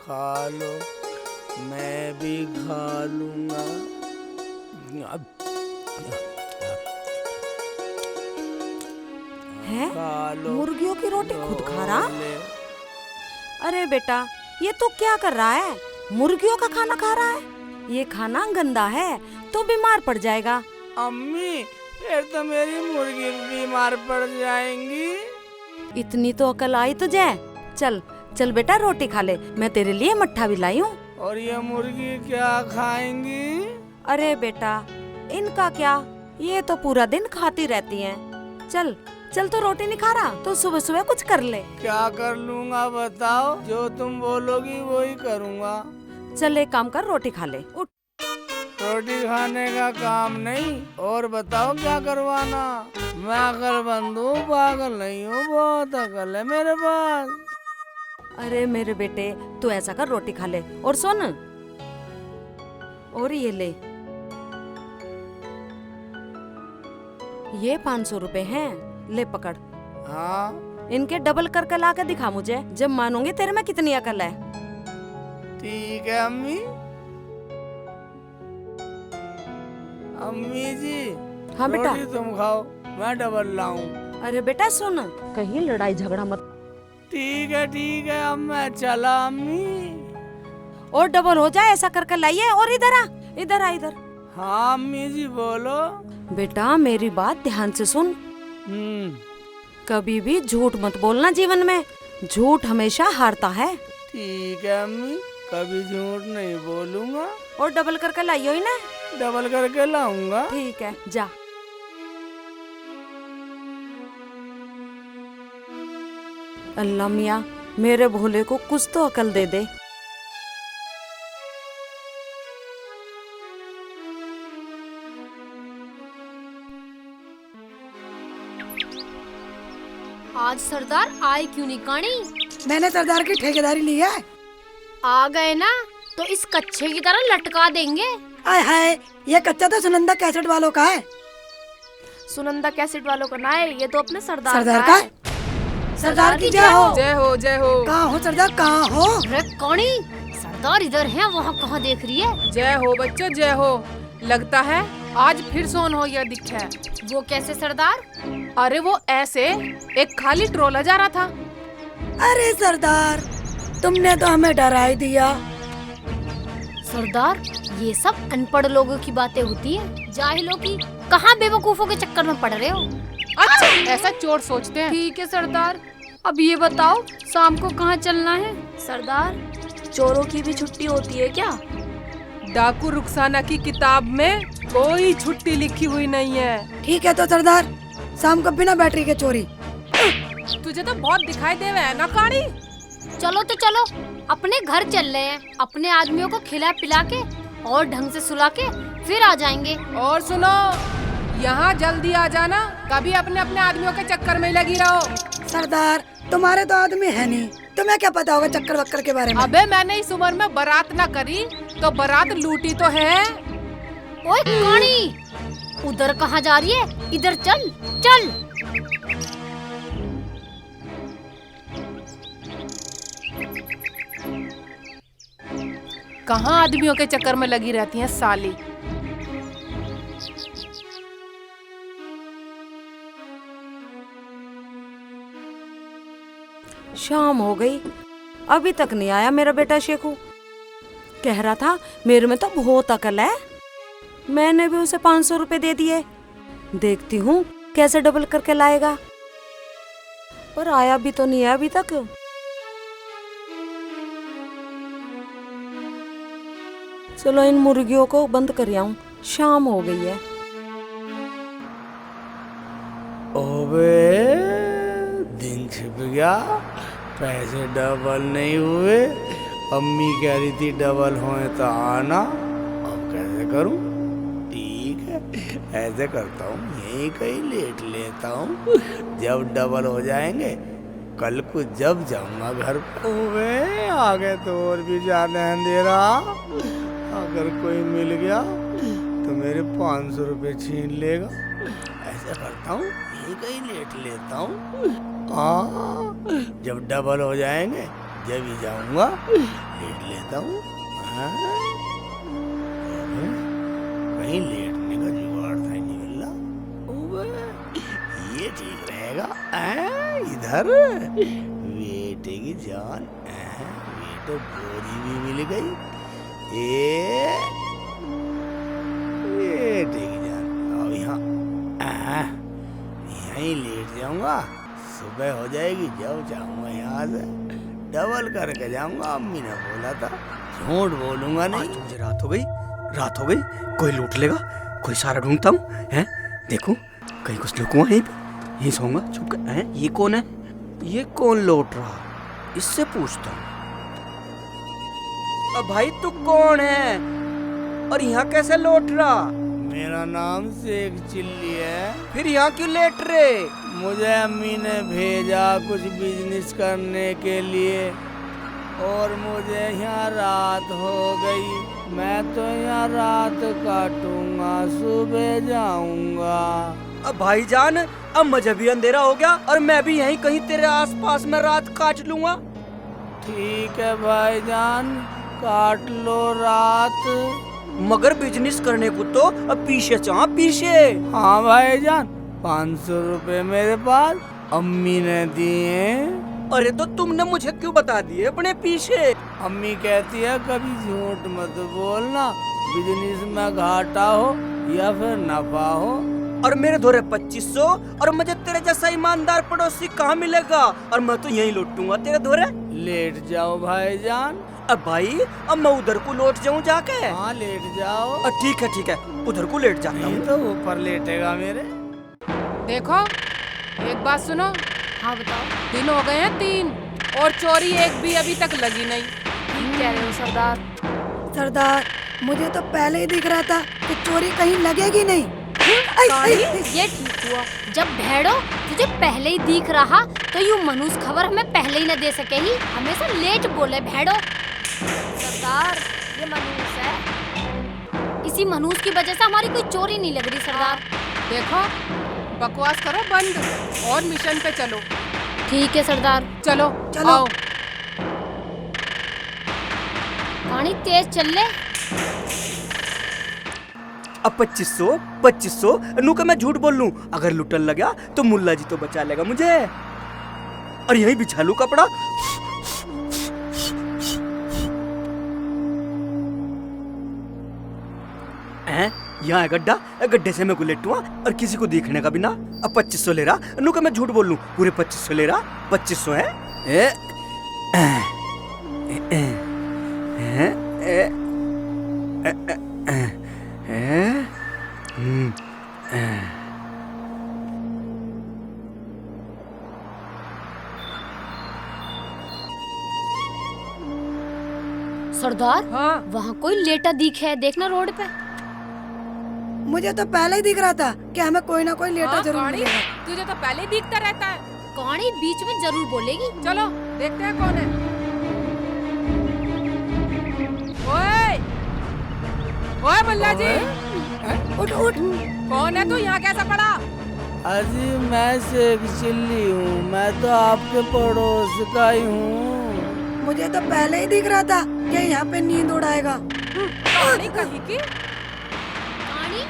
खा लो, मैं भी खा लूंगा। है खा लो, मुर्गियों की रोटी खुद खा रहा? ले। अरे बेटा, ये तो क्या कर रहा है? मुर्गियों का खाना खा रहा है? ये खाना गंदा है, तो बीमार पड़ जाएगा। अम्मी, फिर तो मेरी मुर्गी बीमार पड़ जाएंगी। इतनी तो अकल आई तुझे? चल चल बेटा, रोटी खा ले, मैं तेरे लिए मट्ठा भी लाई हूँ। और ये मुर्गी क्या खाएंगी? अरे बेटा, इनका क्या, ये तो पूरा दिन खाती रहती हैं। चल चल, तो रोटी नहीं खा रहा तो सुबह सुबह कुछ कर ले। क्या कर लूंगा बताओ? जो तुम बोलोगी वही करूँगा। चल एक काम कर, रोटी खा ले, उठ। रोटी खाने का काम नहीं, और बताओ क्या करवाना? मैं अकलमंद हूँ, पागल नहीं हूँ, बहुत अकल है मेरे पास। अरे मेरे बेटे, तू ऐसा कर, रोटी खा ले। और सुन, और ये ले, ये 500 रुपए हैं, ले पकड़। हाँ इनके डबल करके ला के दिखा मुझे, जब मानूंगी तेरे में कितनी अकल है। ठीक है अम्मी। अम्मी जी, हाँ बेटा। रोटी तुम खाओ, मैं डबल लाऊं। अरे बेटा सुन, कहीं लड़ाई झगड़ा मत। ठीक है, अब मैं चला अम्मी। और डबल हो जाए ऐसा करके लाइए। और इधर आ, इधर आ, इधर। हाँ अम्मी जी बोलो। बेटा मेरी बात ध्यान से सुन, हम्म, कभी भी झूठ मत बोलना जीवन में, झूठ हमेशा हारता है। ठीक है अम्मी, कभी झूठ नहीं बोलूंगा। और डबल करके लाइयो ही ना। डबल करके लाऊंगा। ठीक है, जा। अल्लाह मियाँ, मेरे भोले को कुछ तो अकल दे दे। आज सरदार आए क्यों नहीं कानी? मैंने सरदार की ठेकेदारी ली है। आ गए ना तो इस कच्चे की तरह लटका देंगे। आय हाय, ये कच्चा तो सुनंदा कैसेट वालों का है। सुनंदा कैसेट वालों का ना है, ये तो अपने सरदार का है। सरदार की जय हो। जय हो जय हो। कहाँ हो सरदार, कहाँ हो? अरे कौनी, सरदार इधर हैं, वहाँ कहाँ देख रही है? जय हो बच्चों, जय हो। लगता है आज फिर सोन हो या दिख है। वो कैसे सरदार? अरे वो ऐसे, एक खाली ट्रोला जा रहा था। अरे सरदार, तुमने तो हमें डरा ही दिया। सरदार, ये सब अनपढ़ लोगों की बातें होती है, जाहिलों की। कहाँ बेवकूफों के चक्कर में पड़ रहे हो? अच्छा, ऐसा चोर सोचते हैं। ठीक है सरदार, अब ये बताओ शाम को कहाँ चलना है? सरदार, चोरों की भी छुट्टी होती है क्या? डाकू रुखसाना की किताब में कोई छुट्टी लिखी हुई नहीं है। ठीक है तो सरदार, शाम को बिना बैटरी के चोरी। तुझे तो बहुत दिखाई दे रहा है ना कानी। चलो तो चलो, अपने घर चल रहे हैं, अपने आदमियों को खिला पिला के और ढंग से सुला के फिर आ जाएंगे। और सुनो, यहाँ जल्दी आ जाना, कभी अपने अपने आदमियों के चक्कर में लगी रहो। सरदार, तुम्हारे तो आदमी है नहीं, तुम्हें क्या पता होगा चक्कर वक्कर के बारे में? अबे मैंने इस उम्र में बारात ना करी तो बारात लूटी तो है। ओए कानी, उधर कहाँ जा रही है? इधर चल चल। कहाँ आदमियों के चक्कर में लगी रहती हैं साली। शाम हो गई, अभी तक नहीं आया मेरा बेटा शेखू। कह रहा था मेरे में तो बहुत अकल है। मैंने भी उसे 500 रुपए दे दिए, देखती हूँ कैसे डबल करके लाएगा। पर आया भी तो नहीं है अभी तक। चलो इन मुर्गियों को बंद कर आऊं, शाम हो गई है। ओबे, दिन छिप गया, पैसे डबल नहीं हुए। अम्मी कह रही थी डबल होए तो आना। अब कैसे करूं? ठीक है, ऐसे करता हूँ, यहीं कहीं लेट लेता हूँ। जब डबल हो जाएंगे कल को जब जाऊंगा घर पे। ओबे, आगे तो और भी जाने अंधेरा। अगर कोई मिल गया तो मेरे 500 रुपये छीन लेगा। ऐसा करता हूँ, यही कहीं लेट लेता हूँ। हाँ, जब डबल हो जाएंगे जब ही जाऊंगा लेट लेता हूँ। कहीं लेटने का जुगाड़ था नहीं मिल रहा। ये ठीक रहेगा। इधर बेटे की जान, बेटे बोरी भी मिल गई। बेटे की जान अब यहाँ यहीं लेट जाऊंगा। सुबह हो जाएगी, जब जाऊंगा यहाँ से डबल करके जाऊंगा। अम्मी ने बोला था झूठ बोलूंगा नहीं। आज तो मुझे रात हो गई, कोई लूट लेगा। कोई सारा ढूंढता हूँ, हैं देखूं कहीं कुछ लुकूंगा यहीं पे, यहीं सोऊंगा छुप कर। हैं ये कौन है? ये कौन लौट रहा? इससे पूछता हूँ। अब भाई तू कौन है और यहाँ कैसे लौट रहा? मेरा नाम शेख चिल्ली है। फिर यहाँ क्यों लेट रहे? मुझे अम्मी ने भेजा कुछ बिजनेस करने के लिए और मुझे यहाँ रात हो गई। मैं तो यहाँ रात काटूंगा, सुबह जाऊंगा। अब भाईजान अब मुझे भी अंधेरा हो गया और मैं भी यहीं कहीं तेरे आसपास में रात काट लूंगा। ठीक है भाईजान, काट लो रात। मगर बिजनेस करने को तो अब पीछे पीछे। हाँ भाईजान, 500 रुपए मेरे पास अम्मी ने दिए। अरे तो तुमने मुझे क्यों बता दिए अपने पीछे? अम्मी कहती है कभी झूठ मत बोलना, बिजनेस में घाटा हो या फिर नफा हो। और मेरे धोरे 2500 और मुझे तेरे जैसा ईमानदार पड़ोसी कहाँ मिलेगा? और मैं तो यहीं लौटूंगा तेरे धोरे। लेट जाओ भाईजान। अब भाई अब मैं उधर को लौट जाऊं जाके? हाँ लेट जाओ। ठीक है उधर को लेट जाता नहीं हूँ। तो ऊपर लेटेगा मेरे। देखो एक बात सुनो, हाँ बताओ। दिन हो गए हैं 3 और चोरी एक भी अभी तक लगी नहीं। ठीक कह रहे हो सरदार। सरदार मुझे तो पहले ही दिख रहा था कि चोरी कहीं लगेगी नहीं। ये ठीक हुआ, जब भेड़ो तुझे पहले ही दिख रहा तो यूं मनुष्य खबर हमें पहले ही न दे सकेगी। हमेशा लेट बोले भेड़ो। सरदार ये मनुष्य है, इसी मनुष्य की वजह से हमारी कोई चोरी नहीं लग रही सरदार। देखो बकवास करो बंद और मिशन पे चलो। ठीक है सरदार। चलो चलो। आओ। पानी तेज चल ले। अब 2500 नू का मैं झूठ बोल लूं, अगर लुटन लगा तो मुल्ला जी तो बचा लेगा मुझे। और यहीं बिछा लूं कपड़ा। यहाँ है गड्ढा, गड्ढे से मैं को लेटूंगा और किसी को देखने का भी ना। अब 2500 ले रहा, नू का मैं झूठ बोल लूं, पूरे 2500 ले रहा। 2500 है। सरदार हाँ वहाँ कोई लेटा दिख है, देखना रोड पे। मुझे तो पहले ही दिख रहा था कि हमें कोई ना कोई लेटा हाँ, जरूर कहानी मिलेगा। तुझे तो पहले ही दिखता रहता है। कहानी बीच में जरूर बोलेगी। चलो देखते हैं कौन है। ओए ओए मुल्ला जी, उठ उठ। कौन है तू? यहाँ कैसा पड़ा? अजी मैं शेख चिल्ली हूँ, मैं तो आपके पड़ोस का ही हूँ। मुझे तो पहले ही दिख रहा था कि यहाँ पे नींद उड़ाएगा। कहानी कहीं की। कहानी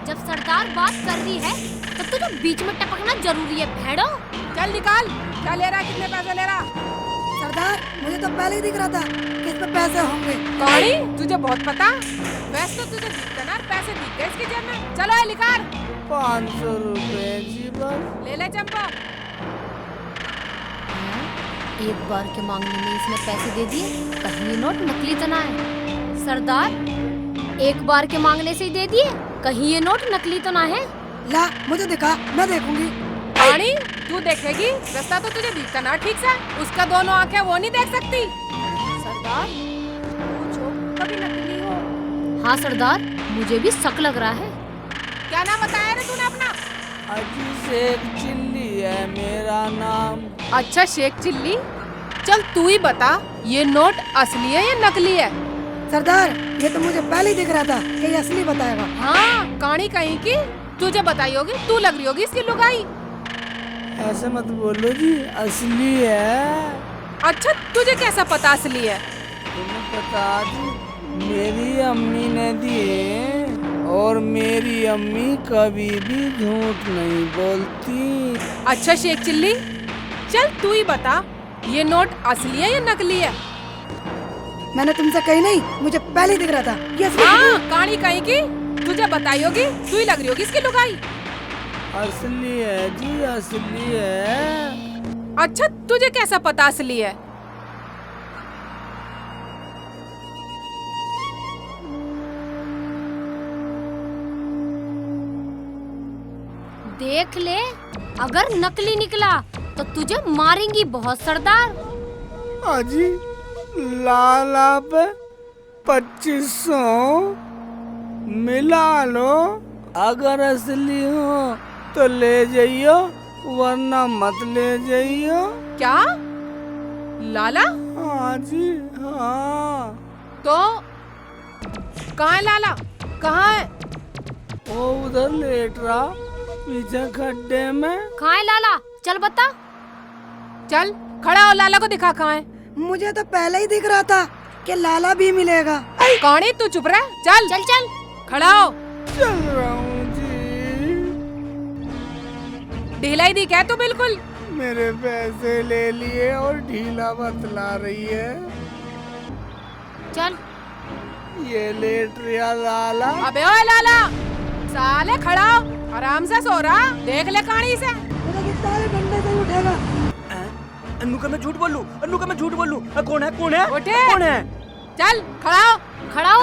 जब सरदार बात कर रही है तब तुझे बीच में टपकना जरूरी है भेड़ो। चल निकाल, क्या ले रहा? कितने पैसे ले रहा? सरदार मुझे तो पहले ही दिख रहा था कि इस पे पैसे होंगे। कहानी तुझे बहुत पता। वैसे तो तुझे दिखते ना, पैसे दिख गए इसकी जेब में। चलो ये निकाल। 500 रुपए जी बस। ले ले चंपा। एक बार के मांगने में इसने पैसे दे दिए, कहीं ये नोट नकली तो ना है। सरदार एक बार के मांगने से ही दे दिए, कहीं ये नोट नकली तो ना है। ला मुझे दिखा, मैं देखूंगी। कहानी तू देखेगी, रास्ता तो तुझे दिखता ना ठीक से। उसका दोनों आंखें वो नहीं देख सकती। सरदार पूछो कभी नकली हो। हाँ सरदार मुझे भी शक लग रहा है। क्या नाम बताया रे तूने अपना? अजी शेख चिल्ली है मेरा नाम। अच्छा शेख चिल्ली, चल तू ही बता ये नोट असली है या नकली है? सरदार ये तो मुझे पहले ही दिख रहा था कि ये असली बताएगा। हाँ कहानी कहीं की, तुझे बताई होगी, तू लग रही होगी इसकी लुगाई। ऐसे मत बोलो जी, असली है। अच्छा तुझे कैसा पता असली है? तुम्हें पता जी, मेरी अम्मी ने दिए और मेरी अम्मी कभी भी झूठ नहीं बोलती। अच्छा शेख चिल्ली, चल तू ही बता, ये नोट असली है या नकली है? मैंने तुमसे कही नहीं, मुझे पहले ही दिख रहा था ये असली है। हाँ कहानी कहीं की तुझे बताई होगी, तू ही लग रही होगी इसकी लुगाई। असली है जी, असली है। अच्छा तुझे कैसा पता असली है? देख ले, अगर नकली निकला तो तुझे मारेंगी बहुत सरदार। अजी लाला पे 2500 मिला लो, अगर असली हो तो ले जाइयो वरना मत ले जाइयो। क्या लाला? हाँ जी हाँ। तो कहाँ है लाला, कहाँ है? वो उधर लेट रहा पीछे खड्डे में। कहाँ है लाला, चल बता। चल खड़ा हो, लाला को दिखा कहाँ है। मुझे तो पहले ही दिख रहा था कि लाला भी मिलेगा। कौन है तू, चुप रह, चल चल चल। खड़ा हो। चल रहा हूँ जी। ढीलाई दी क्या तू बिल्कुल? मेरे पैसे ले लिए और ढीला बतला रही है। चल ये लेट रहा लाला। अबे ओए लाला, साले खड़ा हो, आराम से सो रहा, देख ले कहानी से। मुझे कितना है, डंडे से ही उठेगा। अन्नू का मैं झूठ बोलूं, अन्नू का मैं झूठ बोलूं। कौन है, कौन है, उठे। कौन है? चल खड़ा हो। खड़ा हो,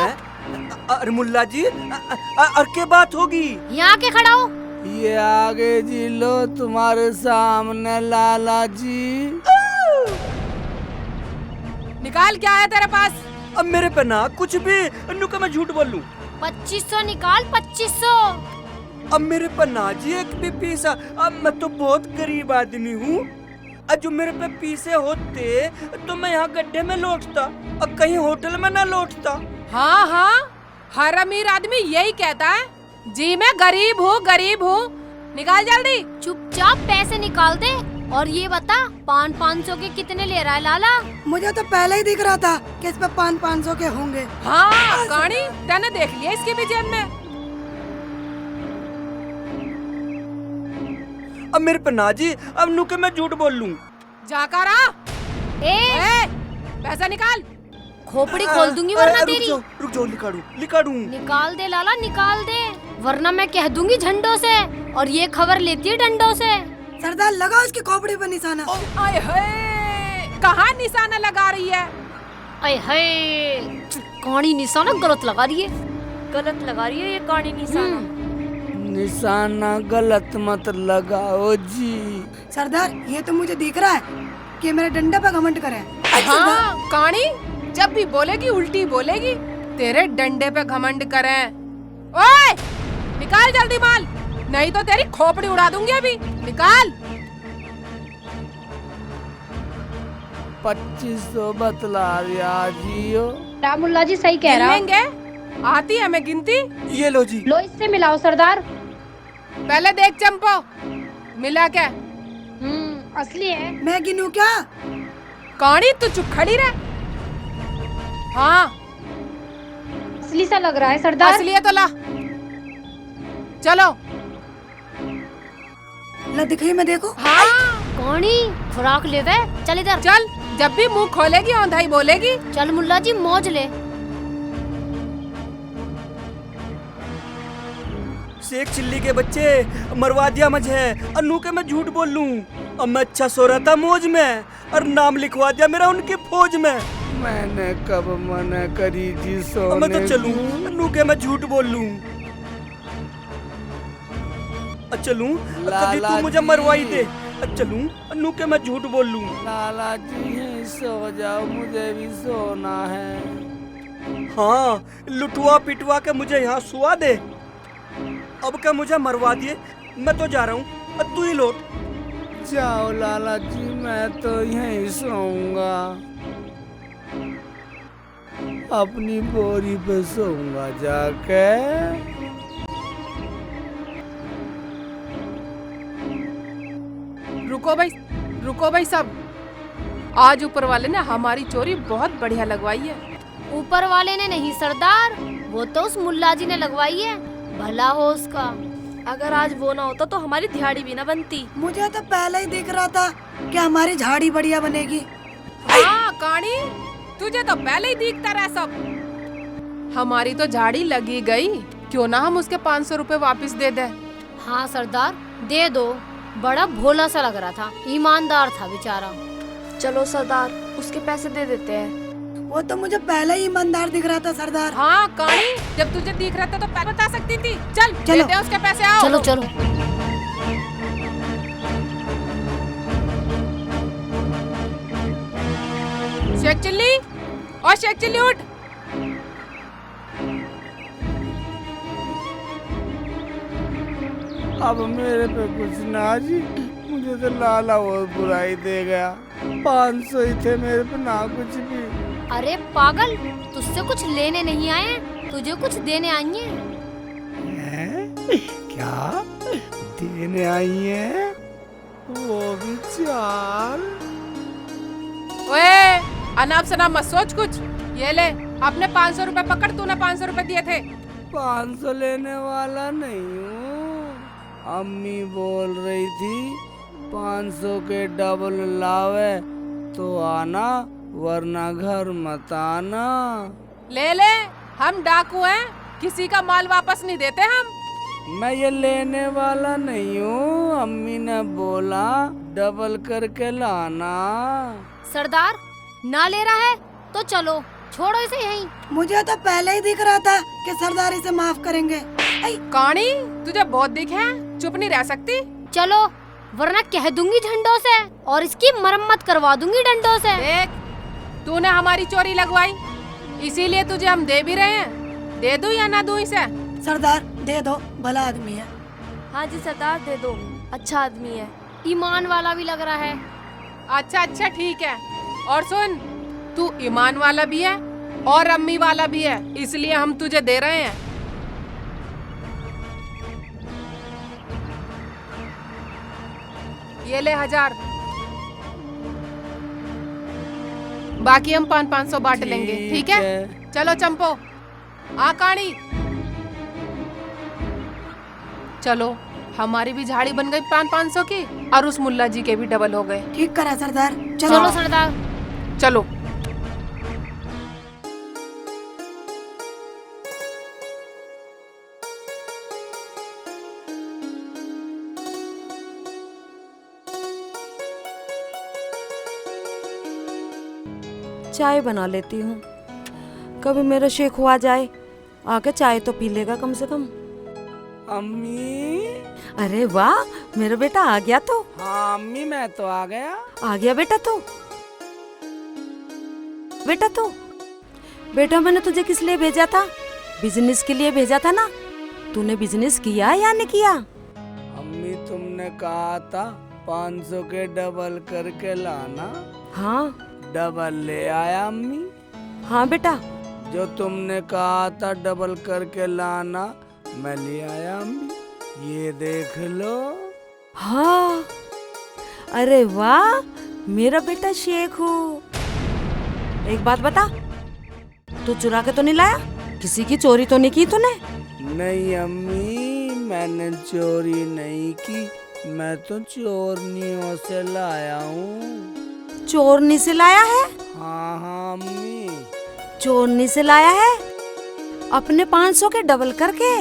अरे मुल्ला जी, और क्या बात होगी? यहाँ के खड़ा हो। ये आगे जी लो तुम्हारे सामने लाला जी। निकाल क्या है तेरे पास? अब मेरे पे ना कुछ भी, अन्नू का मैं झूठ बोलूं। 2500 निकाल, 2500। अब मेरे पे ना जी एक भी पैसा। अब मैं तो बहुत गरीब आदमी हूँ, जो मेरे पे पैसे होते तो मैं यहाँ गड्ढे में लौटता और कहीं होटल में ना लौटता। हाँ हाँ, हर अमीर आदमी यही कहता है, जी मैं गरीब हूँ, गरीब हूँ। निकाल जल्दी। चुपचाप पैसे निकाल दे और ये बता 500 के कितने ले रहा है लाला? मुझे तो पहले ही दिख रहा था कि इस पे 500 के होंगे। हाँ कहानी तैने देख लिया इसके भी जेब में। अब मेरे पे ना जी, अब नु के मैं झूठ बोल लूं। जाकर आ। ए, पैसा निकाल। खोपड़ी खोल दूंगी वरना तेरी। रुक जाओ, निकालू। निकाल दे लाला, निकाल दे, वरना मैं कह दूंगी झंडों से और ये खबर लेती है डंडों से। सरदार लगाओ इसकी खोपड़ी पर निशाना। आए हाय, कहाँ निशाना लगा रही है? अय हाय, कहानी निशाना गलत लगा रही है, गलत लगा रही है ये कहानी निशाना। निशाना गलत मत लगाओ जी। सरदार ये तो मुझे दिख रहा है कि मेरे डंडे पे घमंड करे। हाँ कहानी जब भी बोलेगी उल्टी बोलेगी, तेरे डंडे पे घमंड करें। ओए निकाल जल्दी माल, नहीं तो तेरी खोपड़ी उड़ा दूंगी अभी। निकाल। 2500 बतला रिया जियो। रामुल्ला जी सही कह रहा है। गिनेंगे, आती है हमें गिनती। ये लो जी। लो इससे मिलाओ सरदार। पहले देख चंपो, मिला क्या? असली है। मैं गिनूं क्या? कहानी तू चुप खड़ी रह। हाँ असली सा लग रहा है सरदार। असली है तो ला। चलो। ला दिखाई मैं देखो। हाँ कहानी खुराक ले वे, चल इधर चल, जब भी मुंह खोलेगी औंधाई बोलेगी। चल मुल्ला जी मौज ले। शेख चिल्ली के बच्चे, मरवा दिया मुझे। अन्नू के मैं झूठ बोल लूं। अब मैं अच्छा सो रहा था मौज में और नाम लिखवा दिया मेरा उनकी फौज में। मैंने कब मना करी जी सोने। अब मैं तो चलूं, अन्नू के मैं झूठ बोल लूं। चलूं, कभी तू मुझे मरवाई दे। चलूं, अन्नू के मैं झूठ बोल लूं। लाला जी यहीं सो जाओ, मुझे भी सोना है। हाँ, लुटवा पिटवा के मुझे यहाँ सुआ दे। अब क्या मुझे मरवा दिए, मैं तो जा रहा हूँ, अब तू ही लौट। जाओ लाला जी, मैं तो यहीं सोऊंगा, अपनी बोरी पे सोऊंगा जाके। रुको भाई सब, आज ऊपर वाले ने हमारी चोरी बहुत बढ़िया लगवाई है। ऊपर वाले ने नहीं सरदार, वो तो उस मुल्ला जी ने लगवाई है, भला हो उसका। अगर आज वो ना होता तो हमारी दिहाड़ी भी ना बनती। मुझे तो पहले ही दिख रहा था कि हमारी झाड़ी बढ़िया बनेगी। हाँ काणी, तुझे तो पहले ही दिखता रहा सब। हमारी तो झाड़ी लगी गई, क्यों ना हम उसके 500 रुपए वापस दे दे। हाँ सरदार, दे दो। बड़ा भोला सा लग रहा था, ईमानदार था बेचारा। चलो सरदार, उसके पैसे दे देते हैं। वो तो मुझे पहले ही ईमानदार दिख रहा था सरदार। हाँ काणी, जब तुझे दिख रहा था तो पहले बता सकती थी। चल चलो। देते हैं उसके पैसे, आओ। चलो चलो। शेख चिल्ली, और शेख चिल्ली उठ। अब मेरे पे कुछ ना जी, मुझे तो लाला बहुत बुराई दे गया। 500 ही थे मेरे पे, ना कुछ भी। अरे पागल, तुझसे कुछ लेने नहीं आए, तुझे कुछ देने आई हैं। हैं? क्या देने आई है? वो भी 4? ओए, अनाप शनाप मत सोच कुछ। ये ले, अपने 500 रुपए पकड़, तूने 500 रुपए दिए थे। 500 लेने वाला नहीं हूँ। अम्मी बोल रही थी 500 के डबल लावे तो आना, वरना घर मत आना। ले ले, हम डाकू हैं, किसी का माल वापस नहीं देते हम। मैं ये लेने वाला नहीं हूँ, अम्मी ने बोला डबल करके लाना। सरदार, ना ले रहा है तो चलो, छोड़ो इसे यहीं। मुझे तो पहले ही दिख रहा था कि सरदार इसे माफ करेंगे। काणी, तुझे बहुत दिख है, चुप नहीं रह सकती। चलो, वरना कह दूंगी झंडों से और इसकी मरम्मत करवा दूंगी डंडों से। देख, तूने हमारी चोरी लगवाई, इसीलिए तुझे हम दे भी रहे हैं। दे दूं या ना दूं इसे? सरदार दे दो, भला आदमी है। हाँ जी सरदार, दे दो, अच्छा आदमी है। ईमान वाला भी लग रहा है। अच्छा अच्छा ठीक है। और सुन, तू ईमान वाला भी है और अम्मी वाला भी है, इसलिए हम तुझे दे रहे हैं। ये ले 1000, बाकी हम 500 बांट लेंगे, ठीक है? चलो चंपो, आ काणी, चलो, हमारी भी झाड़ी बन गई 500 की और उस मुल्ला जी के भी डबल हो गए। ठीक करा सरदार। चलो सरदार। चलो। चाय बना लेती हूँ, कभी मेरा शेखू आ जाए, आके चाय तो पी लेगा कम से कम। अम्मी। अरे वाह, मेरा बेटा आ गया तो। हाँ अम्मी, मैं तो आ गया। आ गया बेटा तो। बेटा मैंने तुझे किस लिए भेजा था? बिजनेस के लिए भेजा था ना? तूने बिजनेस किया या नहीं किया? अम्मी तुमने कहा था 500 के डबल करके लाना। हाँ डबल ले आया अम्मी। हाँ बेटा। जो तुमने कहा था डबल करके लाना, मैं ले आया अम्मी। ये देख लो। हाँ, अरे वाह, मेरा बेटा शेखू। एक बात बता, तू चुरा के तो नहीं लाया? किसी की चोरी तो नहीं की तूने? नहीं अम्मी, मैंने चोरी नहीं की, मैं तो चोरनियों से लाया हूँ। चोरनी से लाया है? हाँ हाँ अम्मी। चोरनी से लाया है? अपने 500 के डबल करके?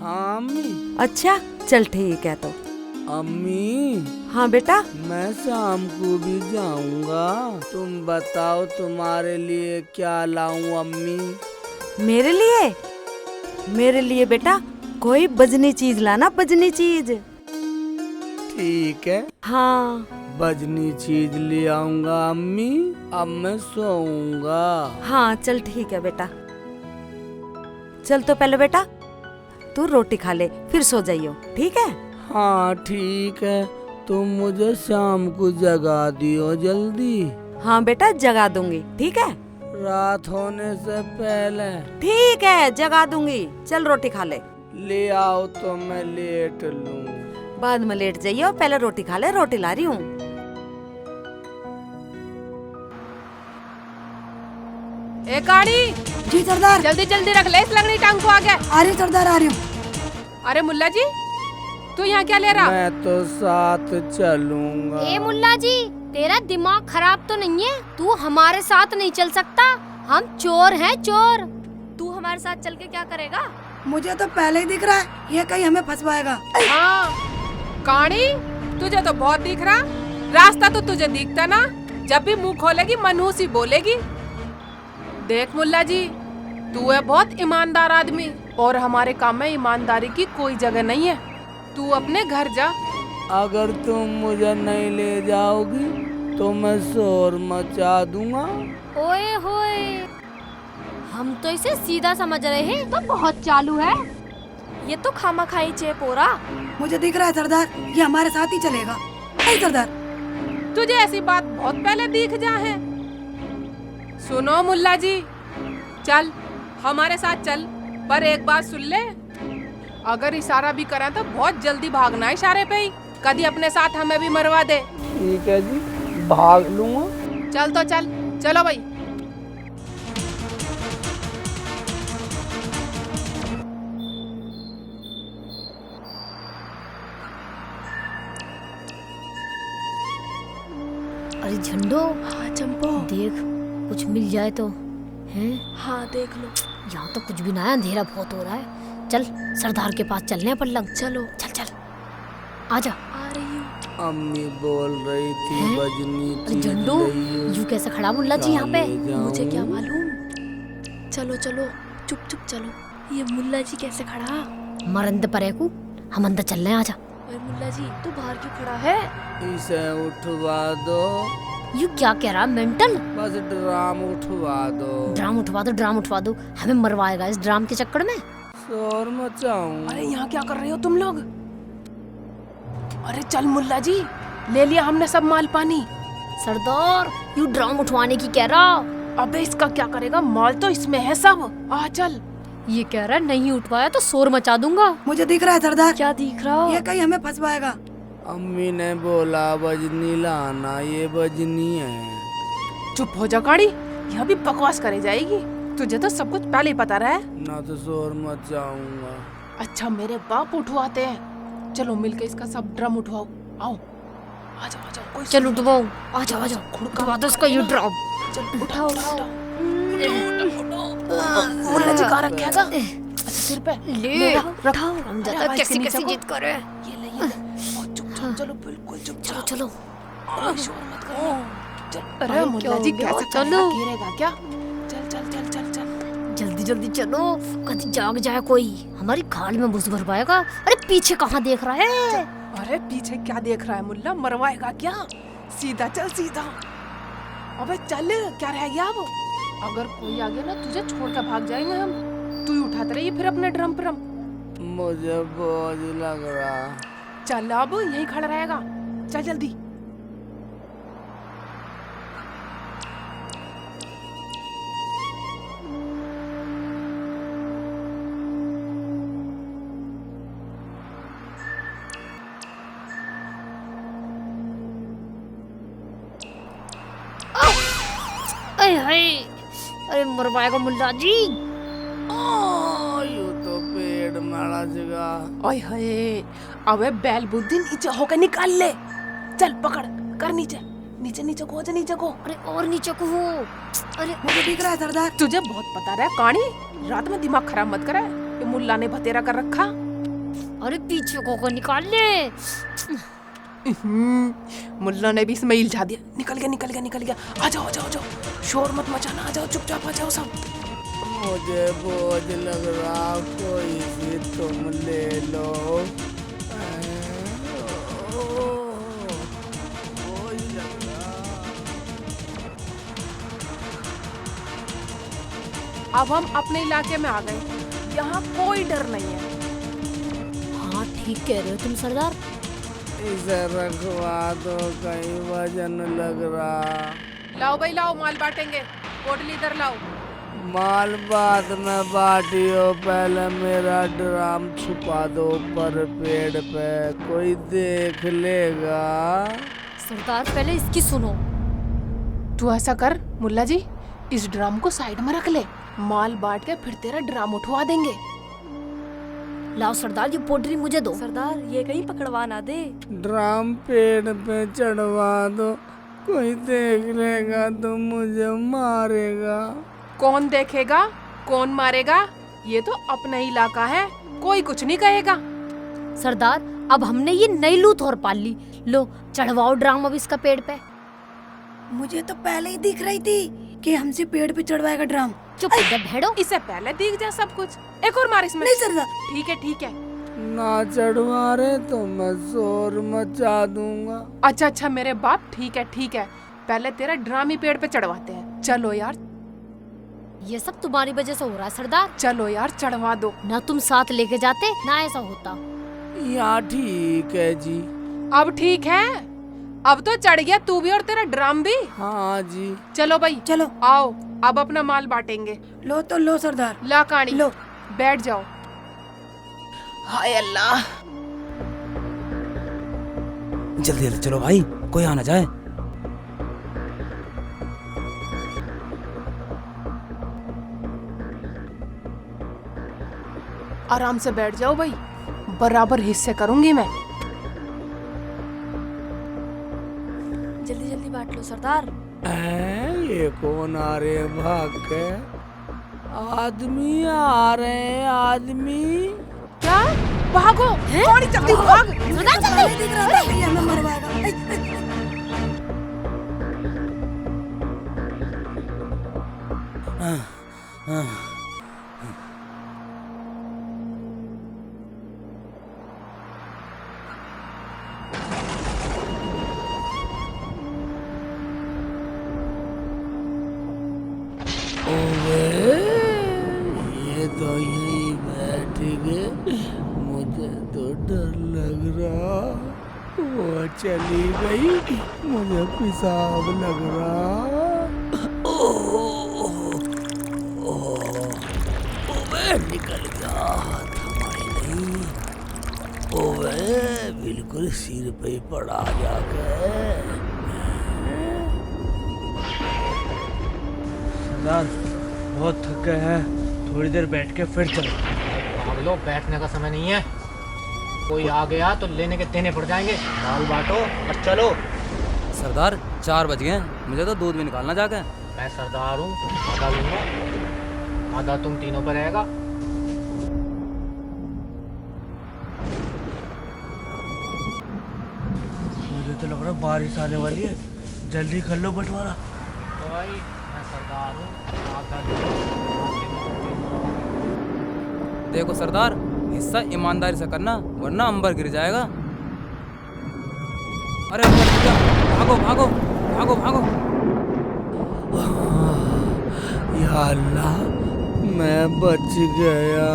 हाँ अम्मी। अच्छा चल ठीक है तो। अम्मी। हाँ बेटा। मैं शाम को भी जाऊंगा, तुम बताओ तुम्हारे लिए क्या लाऊं अम्मी? मेरे लिए? मेरे लिए बेटा कोई बजनी चीज लाना, बजनी चीज। ठीक है। हाँ बजनी चीज ले आऊंगा अम्मी। अब मैं सोऊंगा। हाँ चल ठीक है बेटा। चल तो पहले बेटा तू रोटी खा ले, फिर सो जाइयो, ठीक है? हाँ ठीक है, तुम मुझे शाम को जगा दियो जल्दी। हाँ बेटा जगा दूंगी, ठीक है? रात होने से पहले। ठीक है जगा दूंगी, चल रोटी खा ले। ले आओ तो मैं लेट लूं। बाद में लेट जाइयो, पहले रोटी खा ले, रोटी ला रही हूँ। ए काड़ी, जी सरदार। जल्दी जल्दी रख ले इस लंगड़ी टांग को आगे। आ रही हूँ सरदार, आ रही हूँ। अरे मुल्ला जी, तू यहाँ क्या ले रहा? मैं तो साथ चलूंगा। ए मुल्ला जी, तेरा दिमाग खराब तो नहीं है? तू हमारे साथ नहीं चल सकता, हम चोर हैं चोर। तू हमारे साथ चल के क्या करेगा? मुझे तो पहले ही दिख रहा है ये कहीं हमें फंसवाएगा। हाँ काड़ी, तुझे तो बहुत दिख रहा, रास्ता तो तुझे दिखता ना। जब भी मुंह खोलेगी मनहूस ही बोलेगी। देख मुल्ला जी, तू है बहुत ईमानदार आदमी और हमारे काम में ईमानदारी की कोई जगह नहीं है। तू अपने घर जा। अगर तुम मुझे नहीं ले जाओगी तो मैं शोर मचा दूंगा। ओए होए, हम तो इसे सीधा समझ रहे हैं, तो बहुत चालू है। ये तो खामा खाई चेप हो रहा। मुझे दिख रहा है सरदार, ये हमारे साथ ही चलेगा। नहीं सरदार, तुझे ऐसी बात बहुत पहले दिख जा है। सुनो मुल्ला जी, चल हमारे साथ चल, पर एक बात सुन ले, अगर इशारा भी करा तो बहुत जल्दी भागना है इशारे पे ही, कभी अपने साथ हमें भी मरवा दे। ठीक है जी, भाग लूंगा। चल तो चल, चलो भाई। अरे झंडो, हाँ चंपो। देख कुछ मिल जाए तो। हैं? हाँ देख लो। यहाँ तो कुछ भी ना है, अंधेरा बहुत हो रहा है। चल सरदार के पास चलने हैं पल्लंग। चलो। चल चल, आजा। आ रही हूँ। अम्मी बोल रही थी हैं? बजनी अरे चीज झंडू, लइयो। यू कैसे खड़ा मुल्ला जी यहाँ पे? ले जाऊं। मुझे क्या मालूम। चलो चलो, चुप चुप चलो। ये मुल्ला जी कैसे खड़ा? मरंद परेकू, हम अंदर चल रहे हैं, आजा। अरे मुल्ला जी, तू बाहर क्यों खड़ा है? इसे उठवा दो, यू क्या कह रहा मेंटल? बस ड्राम उठवा दो। ड्राम उठवा दो, ड्राम उठवा दो, हमें मरवाएगा इस ड्राम के चक्कर में। शोर मचाऊं। अरे यहाँ क्या कर रहे हो तुम लोग? अरे चल मुल्ला जी, ले लिया हमने सब माल पानी। सरदार, यू ड्राम उठवाने की कह रहा। अबे इसका क्या करेगा, माल तो इसमें है सब। आ चल। ये कह रहा नहीं उठवाया तो शोर मचा दूंगा। मुझे दिख रहा है सरदार, क्या दिख रहा? ये कहीं हमें फंसवाएगा। अम्मी ने बोला बजनी लाना, ये बजनी है। चुप हो जा काड़ी, यहाँ भी बकवास करे जाएगी। तुझे तो सब कुछ पहले ही पता रहा है। ना तो शोर मचाऊंगा। अच्छा मेरे बाप उठवाते हैं, चलो मिलके इसका सब ड्रम उठवाओ। आओ आ जाओ आ जाओ। कोई चल उठवाओ, आ जाओ आ जाओ, खुड़का उठवा दो इसका ये ड्राम। चल उठाओ उठाओ। मुल्ला जी कहाँ रखेगा? अच्छा सिर पे ले रख। हम अरे ज्यादा आवाज कैसी के कैसी नीचे जिद करे। ये ले ये ले। और चुप चुप चलो, बिल्कुल चुप चलो चलो। शोर मत करो। चल। अरे अरे मुल्ला क्या जी हो गया? कैसे चलो। घेरेगा क्या? चल चल चल चल चल। जल्दी जल्दी चलो, कभी जाग जाए कोई, हमारी खाल में घुस भर पाएगा। अरे पीछे कहाँ देख रहा है? अरे पीछे क्या देख रहा है मुल्ला, मरवाएगा क्या? सीधा चल सीधा। अबे चल, क्या रह गया अब? अगर कोई आ गया ना तुझे छोड़ कर भाग जाएंगे हम। तू ही उठाते रहिए फिर अपने ड्रम परम। मुझे बोझ लग रहा। चल अब यहीं खड़ा रहेगा, चल जल्दी। अरे हाय, अरे मरवाएगा मुल्ला जी। यू तो पेड़ मारा जगह। ओए होए, अबे बैल बुद्धि नीचे होकर निकाल ले। चल पकड़ कर नीचे, नीचे नीचे को, नीचे को। अरे और नीचे को हो। अरे मुझे दिख रहा है सरदार। तुझे बहुत पता रहा काणी, रात में दिमाग खराब मत करे। ये मुल्ला ने भतेरा कर रखा। अरे पीछे को निकाल ले। मुल्ला ने भी इसमें इल्झा दिया। निकल गया निकल गया निकल गया। आ जाओ आ जाओ आ जाओ, शोर मत मचाना, आ जाओ चुपचाप आ जाओ सब। मुझे बोझ लग रहा, कोई भी तुम ले लो। बोझ लग रहा। अब हम अपने इलाके में आ गए, यहाँ कोई डर नहीं है। हाँ ठीक कह रहे हो तुम सरदार। इसे रखवा दो, कहीं वजन लग रहा। लाओ भाई लाओ, माल बांटेंगे। पोटली इधर लाओ। माल बाद में बाटियो, पहले मेरा ड्राम छुपा दो ऊपर पेड़ पे, कोई देख लेगा। सरदार पहले इसकी सुनो। तू ऐसा कर मुल्ला जी, इस ड्रम को साइड में रख ले, माल बांट के फिर तेरा ड्रम उठवा देंगे। लाओ सरदार, ये पोटरी मुझे दो। सरदार ये कहीं पकड़वा ना दे। ड्राम पेड़ पे चढ़वा दो, कोई देख लेगा तो मुझे मारेगा। कौन देखेगा, कौन मारेगा? ये तो अपना ही इलाका है, कोई कुछ नहीं कहेगा। सरदार, अब हमने ये नई लूट और पाल ली। लो चढ़वाओ ड्राम अब इसका पेड़ पे। मुझे तो पहले ही दिख रही थी कि हमसे पेड़ पे चढ़वाएगा ड्राम। चुप हो जा भेड़ो। इससे पहले दिख जाए सब कुछ। एक और मार इसमें। नहीं सरदार। ठीक है ठीक है। ना चढ़वा रहे तो मैं शोर मचा दूंगा। अच्छा अच्छा मेरे बाप, ठीक है ठीक है, पहले तेरा ड्राम ही पेड़ पे चढ़वाते हैं। चलो यार, ये सब तुम्हारी वजह से हो रहा है सरदार। चलो यार चढ़वा दो। ना तुम साथ लेके जाते ना ऐसा होता। या ठीक है जी। अब ठीक है, अब तो चढ़ गया तू भी और तेरा ड्राम भी। हाँ जी। चलो भाई चलो आओ, अब अपना माल बांटेंगे। लो तो लो सरदार। ला कानी, लो। बैठ जाओ। हाय अल्लाह, जल्दी जल्दी चलो भाई, कोई आना जाए। आराम से बैठ जाओ भाई, बराबर हिस्से करूंगी मैं। जल्दी जल्दी बांट लो सरदार। ये कौन आ रहे हैं भाग के? आदमी आ रहे हैं, आदमी। क्या? भागो, कौन जल्दी भाग। सरदार पहले जल्दी। दिख रहा था कि हमें मरवाएगा। ओए, ये तो यहीं बैठ गए, मुझे तो डर लग रहा। वो चली गई, मुझे पेशाब लग रहा। ओए निकल गया, थमाई नहीं। ओए बिल्कुल सिर पे पड़ा जाकर। सरदार बहुत थक गए हैं, थोड़ी देर बैठ के फिर चलो। भाग लो, बैठने का समय नहीं है। कोई आ गया तो लेने के देने पड़ जाएंगे। माल बांटो और चलो। सरदार 4 बज गए, मुझे तो दूध भी निकालना जाके। मैं सरदार हूँ, आधा लूंगा, आधा तुम तीनों पर रहेगा। मुझे तो लग रहा है बारिश आने वाली है, जल्दी कर लो बंटवारा। तो भाई मैं सरदार हूँ, आधा देखो सरदार, हिस्सा ईमानदारी से करना, वरना अंबर गिर जाएगा। अरे भागो भागो भागो भागो। या अल्लाह, मैं बच गया,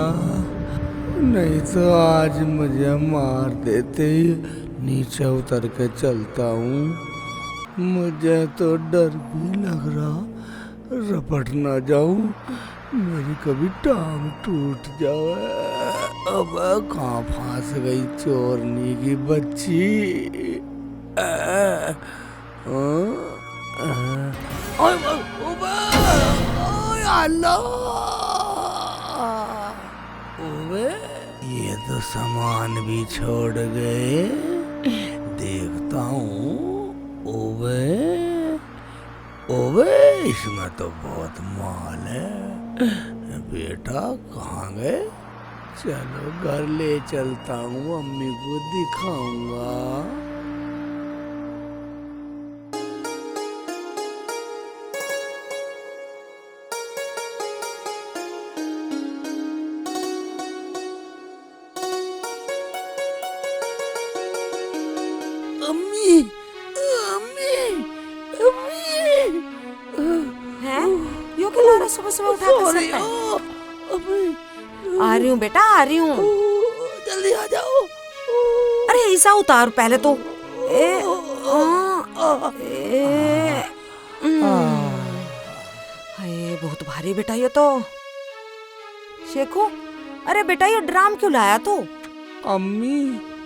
नहीं तो आज मुझे मार देते। नीचे उतर के चलता हूँ, मुझे तो डर भी लग रहा, रपट ना जाऊं, मेरी कभी टांग टूट जाए। अब कहाँ फंस गई चोरनी की बच्ची। ओए, ये तो सामान भी छोड़ गए। देखता हूँ। ओवे ओवे, इसमें तो बहुत माल है। बेटा कहाँ गए? चलो घर ले चलता हूँ, अम्मी को दिखाऊंगा। अम्मी, अम्मी, अम्मी। हैं? यो क्यों ला रहा सुबह सुबह उठा के सर पे? अम्मी, आ रही हूँ बेटा, आ रही हूँ। जल्दी आ जाओ। अरे ऐसा उतार पहले तो। हाय बहुत भारी बेटा ये तो। शेखू, अरे बेटा ये ड्राम क्यों लाया तू? अम्मी,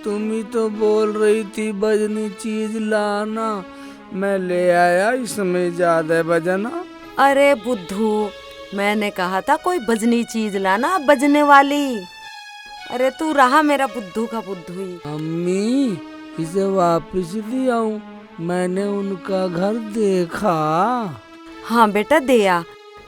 तुम ही तो बोल रही थी वजनी चीज लाना, मैं ले आया। इसमें ज्यादा वजन। अरे बुद्धू, मैंने कहा था कोई बजनी चीज लाना, बजने वाली। अरे तू रहा मेरा बुद्धू का बुद्धू ही। अम्मी इसे वापस ले आऊं, मैंने उनका घर देखा। हाँ बेटा दे आ,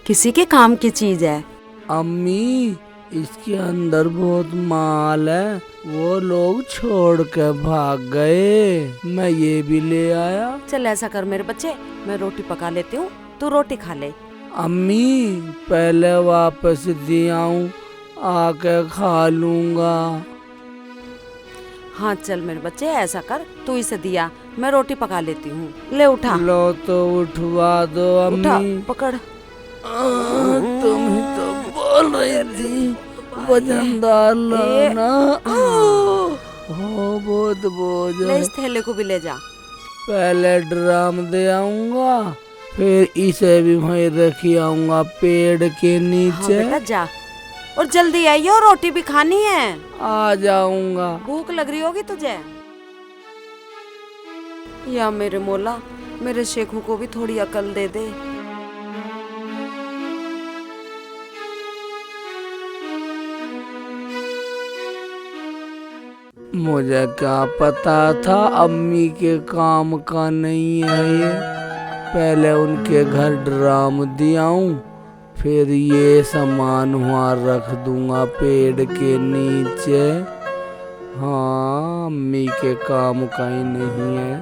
किसी के काम की चीज है। अम्मी इसके अंदर बहुत माल है, वो लोग छोड़ के भाग गए, मैं ये भी ले आया। चल ऐसा कर मेरे बच्चे, मैं रोटी पका लेती हूँ, तू रोटी खा ले। अम्मी पहले वापस दे आऊं, आके खा लूंगा। हाँ चल मेरे बच्चे ऐसा कर, तू इसे दिया, मैं रोटी पका लेती हूँ। ले उठा। लो तो उठवा दो उठा, अम्मी। पकड़। तुम ही तो बोल रही थी वजनदार लाना। हो बहुत बोझ ले है। इस थैले को भी ले जा। पहले ड्राम दे आऊंगा, फिर इसे भी वहीं रखी आऊंगा पेड़ के हाँ नीचे। बेटा जा, और जल्दी आइयो, रोटी भी खानी है। आ जाऊंगा। भूख लग रही होगी तुझे। या मेरे मौला, मेरे शेखू को भी थोड़ी अकल दे दे। मुझे क्या पता था अम्मी के काम का नहीं है ये। पहले उनके घर ड्राम दियाऊं, फिर ये सामान वहाँ रख दूंगा पेड़ के नीचे। हाँ अम्मी के काम का ही नहीं है।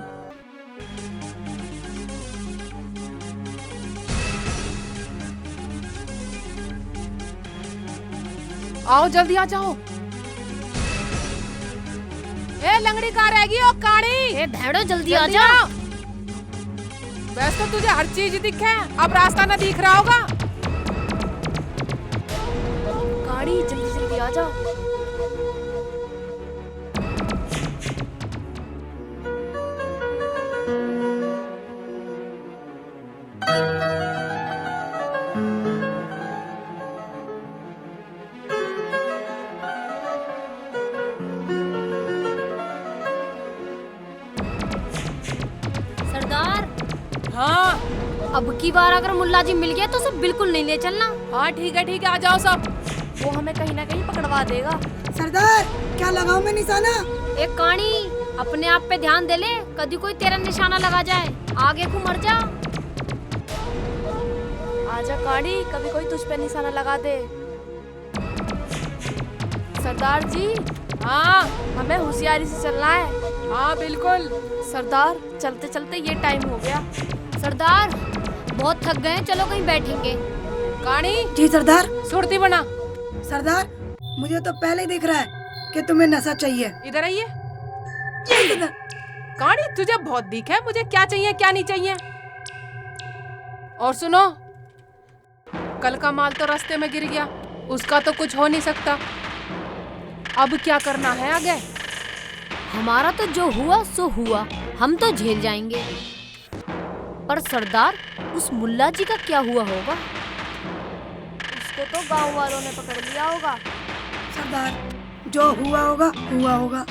आओ जल्दी आ जाओ। ए लंगड़ी कहाँ रहेगी ओ काड़ी? ए भेड़ो जल्दी आ जा। वैसे तो तुझे हर चीज दिखे, अब रास्ता ना दिख रहा होगा। गाड़ी जल्दी जल्दी आ जा। सरदार, हाँ अब की बार अगर मुल्ला जी मिल गए तो सब बिल्कुल नहीं ले चलना। हाँ ठीक है आ जाओ सब। वो हमें कहीं ना कहीं पकड़वा देगा। सरदार क्या लगाऊं मैं निशाना? एक कहानी अपने आप पे ध्यान दे ले, कभी कोई तेरा निशाना लगा जाए, आगे को मर जा। आजा काड़ी, कभी कोई तुझ पे निशाना लगा दे। सरदार जी, हाँ हमें होशियारी से चलना है। हाँ बिल्कुल। सरदार चलते चलते ये टाइम हो गया। सरदार बहुत थक गए, चलो कहीं बैठेंगे। काणी जी सरदार। सुरती बना। सरदार मुझे तो पहले ही दिख रहा है कि तुम्हें नशा चाहिए। इधर आइए। जी सरदार। काणी तुझे बहुत दिख है, मुझे क्या चाहिए क्या नहीं चाहिए। और सुनो, कल का माल तो रास्ते में गिर गया, उसका तो कुछ हो नहीं सकता। अब क्या करना है आगे? हमारा तो जो हुआ सो हुआ, हम तो झेल जाएंगे। पर सरदार उस मुल्ला जी का क्या हुआ होगा? उसको तो गांव वालों ने पकड़ लिया होगा। सरदार जो हुआ होगा हुआ होगा,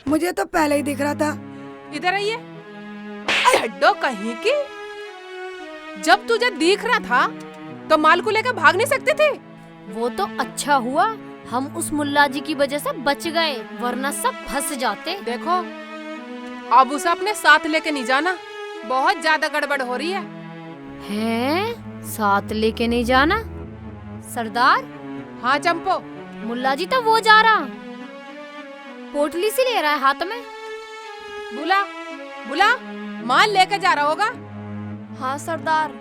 मुझे तो पहले ही दिख रहा था। इधर आइए। हड्डो कहीं की, जब तुझे दिख रहा था तो माल को लेकर भाग नहीं सकती थी। वो तो अच्छा हुआ हम उस मुल्ला जी की वजह से बच गए, वरना सब फंस जाते। देखो अब उसे अपने साथ लेके नहीं जाना, बहुत ज्यादा गड़बड़ हो रही है। हैं? साथ लेके नहीं जाना? सरदार। हाँ चंपो। मुल्ला जी तो वो जा रहा, पोटली सी ले रहा है हाथ में। बुला बुला, माल लेके जा रहा होगा। हाँ सरदार,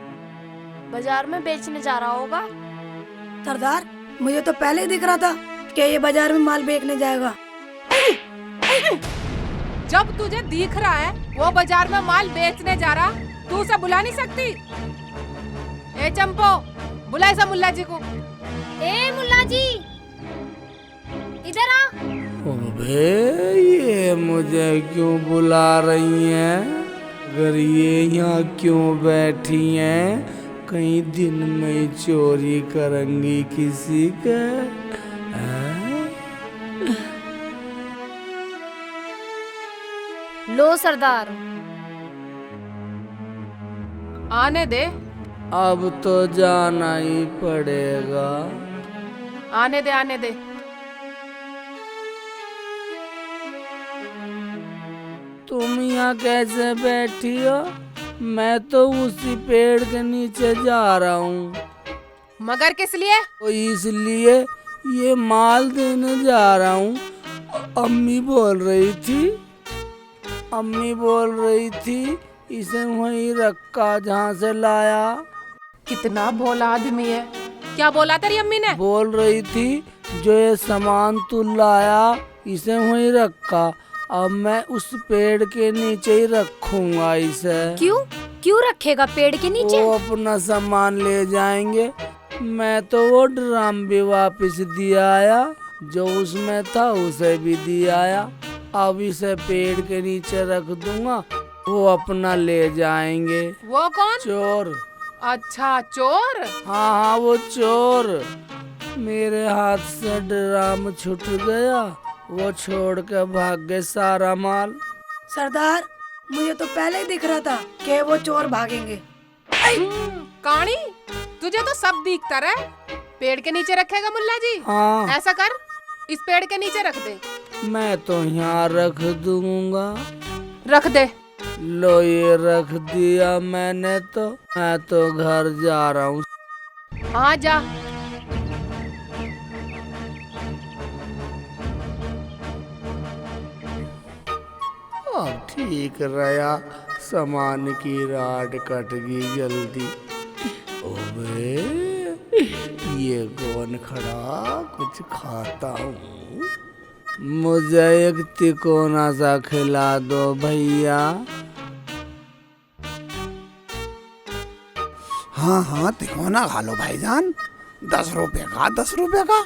बाजार में बेचने जा रहा होगा। सरदार मुझे तो पहले ही दिख रहा था कि ये बाजार में माल बेचने जाएगा। जब तुझे दिख रहा है वो बाजार में माल बेचने जा रहा, तू उसे बुला नहीं सकती? ए चंपो, बुला इसे मुल्ला जी को। ए मुल्ला जी इधर आ। अबे ये मुझे क्यों बुला रही हैं? अगर ये यहाँ क्यों बैठी हैं? कहीं दिन में चोरी करेंगी किसी के? लो सरदार। आने दे, अब तो जाना ही पड़ेगा। आने दे आने दे। तुम यहाँ कैसे बैठी हो? मैं तो उसी पेड़ के नीचे जा रहा हूँ। मगर किस लिए? तो इसलिए ये माल देने जा रहा हूँ। अम्मी बोल रही थी इसे वहीं रखा जहाँ से लाया। कितना भोला आदमी है। क्या बोला तेरी अम्मी ने? बोल रही थी जो ये सामान तू लाया इसे वहीं रखा। अब मैं उस पेड़ के नीचे ही रखूंगा इसे। क्यों रखेगा पेड़ के नीचे? वो अपना सामान ले जाएंगे। मैं तो वो ड्रम भी वापस दिया आया, जो उसमें था उसे भी दिया आया। अब इसे पेड़ के नीचे रख दूंगा, वो अपना ले जाएंगे। वो कौन? चोर। अच्छा चोर। हाँ वो चोर। मेरे हाथ से ड्रम छूट गया, वो छोड़ के भाग गए सारा माल। सरदार, मुझे तो पहले ही दिख रहा था कि वो चोर भागेंगे। कहानी तुझे तो सब दिखता रहा। पेड़ के नीचे रखेगा मुल्ला जी? हाँ। ऐसा कर, इस पेड़ के नीचे रख दे। मैं तो यहाँ रख दूंगा। रख दे। लो ये रख दिया मैंने तो। मैं तो घर जा रहा हूँ। हाँ जा। अब ठीक रहा, सामान की राड कट गई जल्दी। ओबे ये कौन खड़ा? कुछ खाता हूँ। मुझे एक तिकोना सा खिला दो भैया। हाँ तिकोना खा लो भाईजान। 10 रुपए का 10 रुपए का।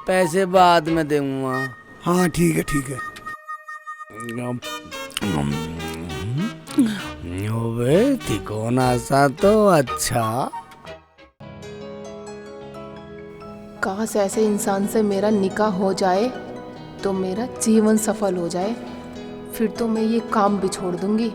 पैसे बाद में दूंगा। हाँ ठीक है। ओबे तिकोना सा तो अच्छा। काश ऐसे इंसान से मेरा निकाह हो जाए तो मेरा जीवन सफल हो जाए। फिर तो मैं ये काम भी छोड़ दूंगी।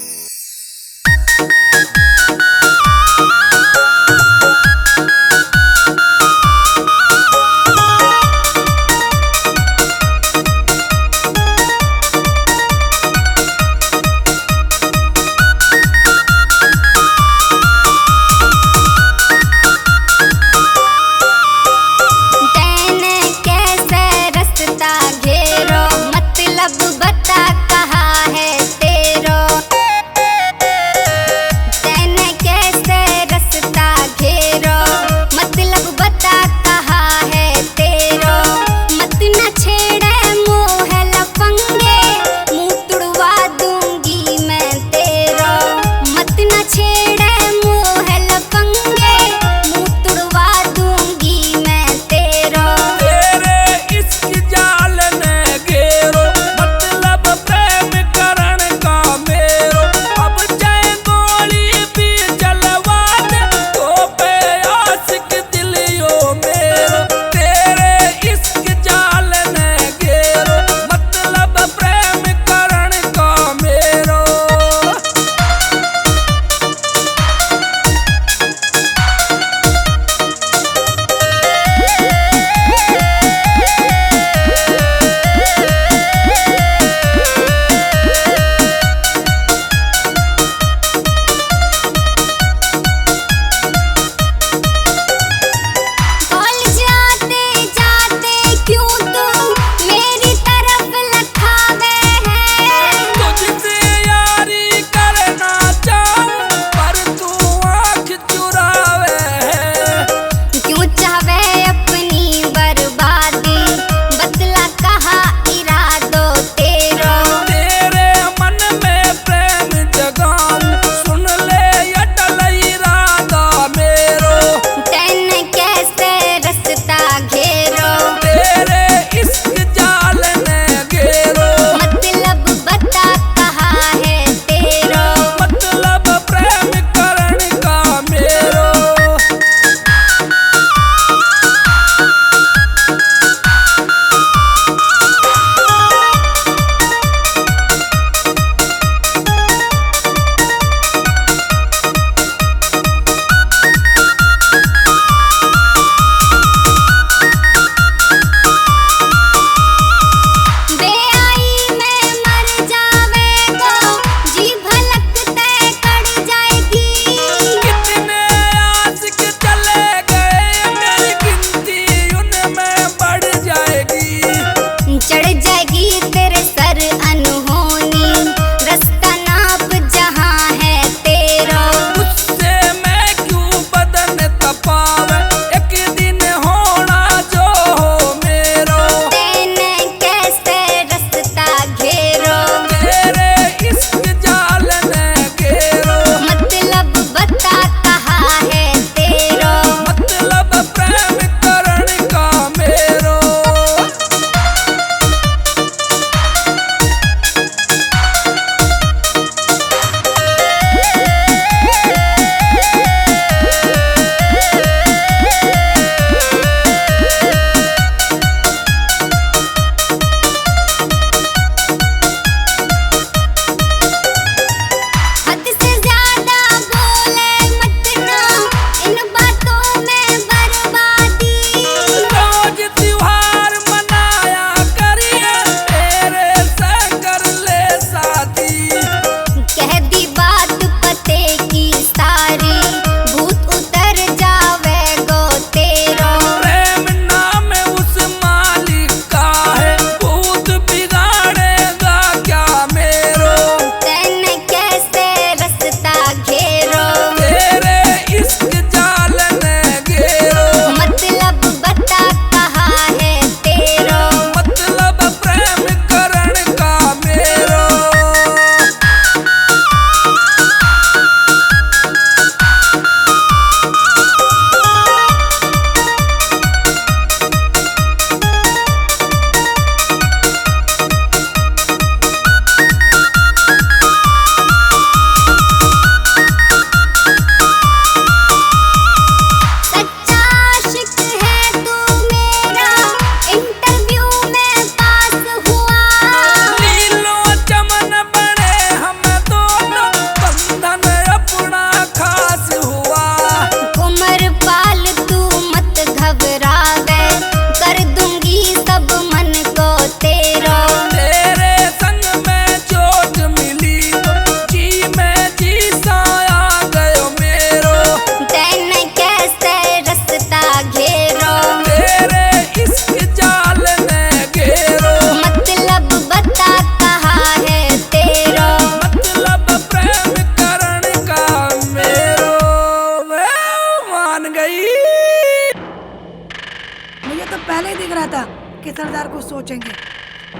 ही दिख रहा था कि सरदार कुछ सोचेंगे।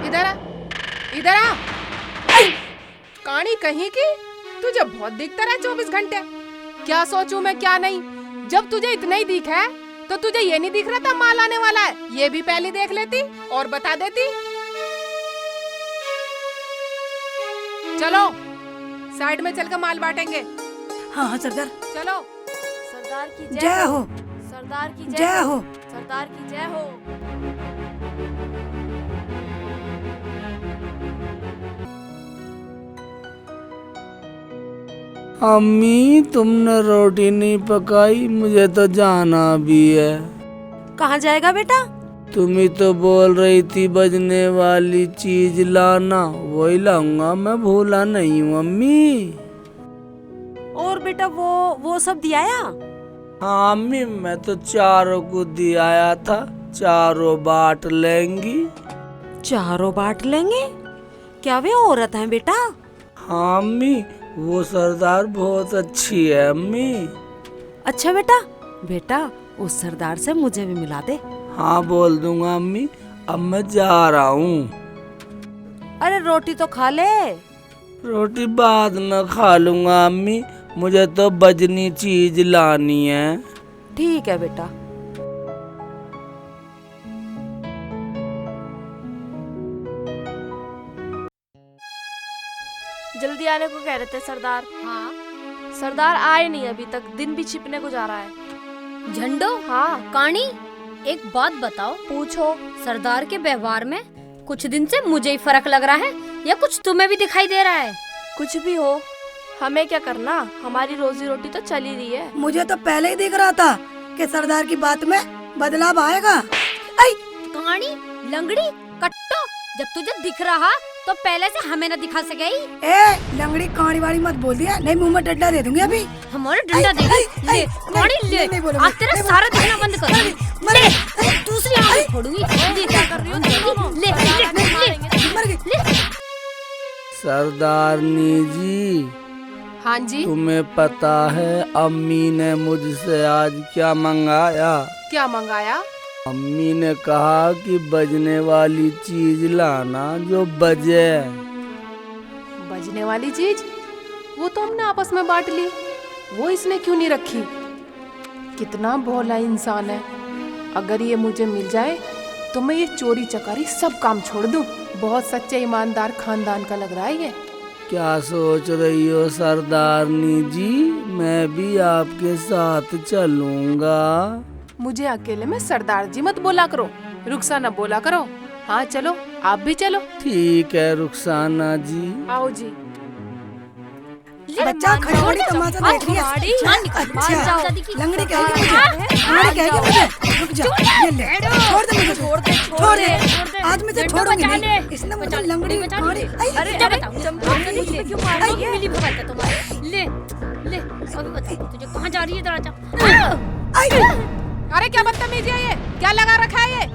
इधर आ, इधर आ। कहानी कहीं की, तुझे बहुत दिखता रहा 24 घंटे। क्या सोचूं मैं क्या नहीं। जब तुझे इतना ही दिखा है तो तुझे ये नहीं दिख रहा था माल आने वाला है, ये भी पहले देख लेती और बता देती। चलो साइड में चलकर माल बांटेंगे। हाँ हाँ सरदार। चलो। सरदार की जय हो। सरदार की जय हो। सरदार की जय हो। अम्मी तुमने रोटी नहीं पकाई, मुझे तो जाना भी है। कहाँ जाएगा बेटा? तुम ही तो बोल रही थी बजने वाली चीज लाना, वही लाऊंगा, मैं भूला नहीं हूँ अम्मी। और बेटा वो सब दियाया? हाँ अम्मी, मैं तो चारों को दियाया था, चारों बांट लेंगी। चारों बांट लेंगे? क्या वे औरत हैं बेटा? हाँ अम्मी, वो सरदार बहुत अच्छी है अम्मी। अच्छा बेटा, बेटा उस सरदार से मुझे भी मिला दे। हाँ बोल दूंगा अम्मी, अब मैं जा रहा हूँ। अरे रोटी तो खा ले। रोटी बाद में खा लूंगा अम्मी, मुझे तो बजनी चीज लानी है। ठीक है बेटा। जल्दी आने को कह रहे थे सरदार। हाँ सरदार आए नहीं अभी तक, दिन भी छिपने को जा रहा है। झंडो। हाँ कानी एक बात बताओ, पूछो। सरदार के व्यवहार में कुछ दिन से मुझे ही फर्क लग रहा है या कुछ तुम्हें भी दिखाई दे रहा है? कुछ भी हो, हमें क्या करना, हमारी रोजी रोटी तो चल ही रही है। मुझे तो पहले ही दिख रहा था कि सरदार की बात में बदलाव आएगा। कहानी लंगड़ी कट्टो, जब तुझे दिख रहा तो पहले से हमें न दिखा सके ही। ए लंगड़ी कहानी वाली मत बोल दिया, नहीं मुंह में डंडा दे दूंगी अभी। हमारे डंडा दे ले, कहानी ले, आज तेरा सारा दिखना बंद कर ले, दूसरी आंख फोड़ूंगी। ले क्या कर रही हो? ले ले ले। सरदारनी जी। हाँ जी। तुम्हें पता है अम्मी ने मुझसे आज क्या मंगाया? क्या मंगाया? अम्मी ने कहा कि बजने वाली चीज लाना जो बजे। बजने वाली चीज? वो तो हमने आपस में बांट ली, वो इसने क्यों नहीं रखी? कितना भोला इंसान है। अगर ये मुझे मिल जाए तो मैं ये चोरी चकारी सब काम छोड़ दूं। बहुत सच्चे ईमानदार खानदान का लग रहा है ये। क्या सोच रही हो सरदारनी जी? मैं भी आपके साथ चलूंगा। मुझे अकेले में सरदार जी मत बोला करो, रुखसाना बोला करो। हाँ चलो, आप भी चलो। ठीक है रुखसाना जी। आओ जी। बच्चा खड़ी खड़ी तमाशा देख रही है। अच्छा लंगड़ी कहेगी मुझे, लंगड़ी कहेगी मुझे। रुक जा, ये ले, छोड़ दे मुझे, छोड़ दे। आज मैं तुझे छोड़ूंगी नहीं। इसने मुझे लंगड़ी कहानी। अरे क्यों मार रही है? मिली भगत है तुम्हारी। ले ले अभी बता तुझे कहाँ जा रही है? दरवाजा। अरे क्या बदतमीजी है ये? क्या लगा रखा है ये?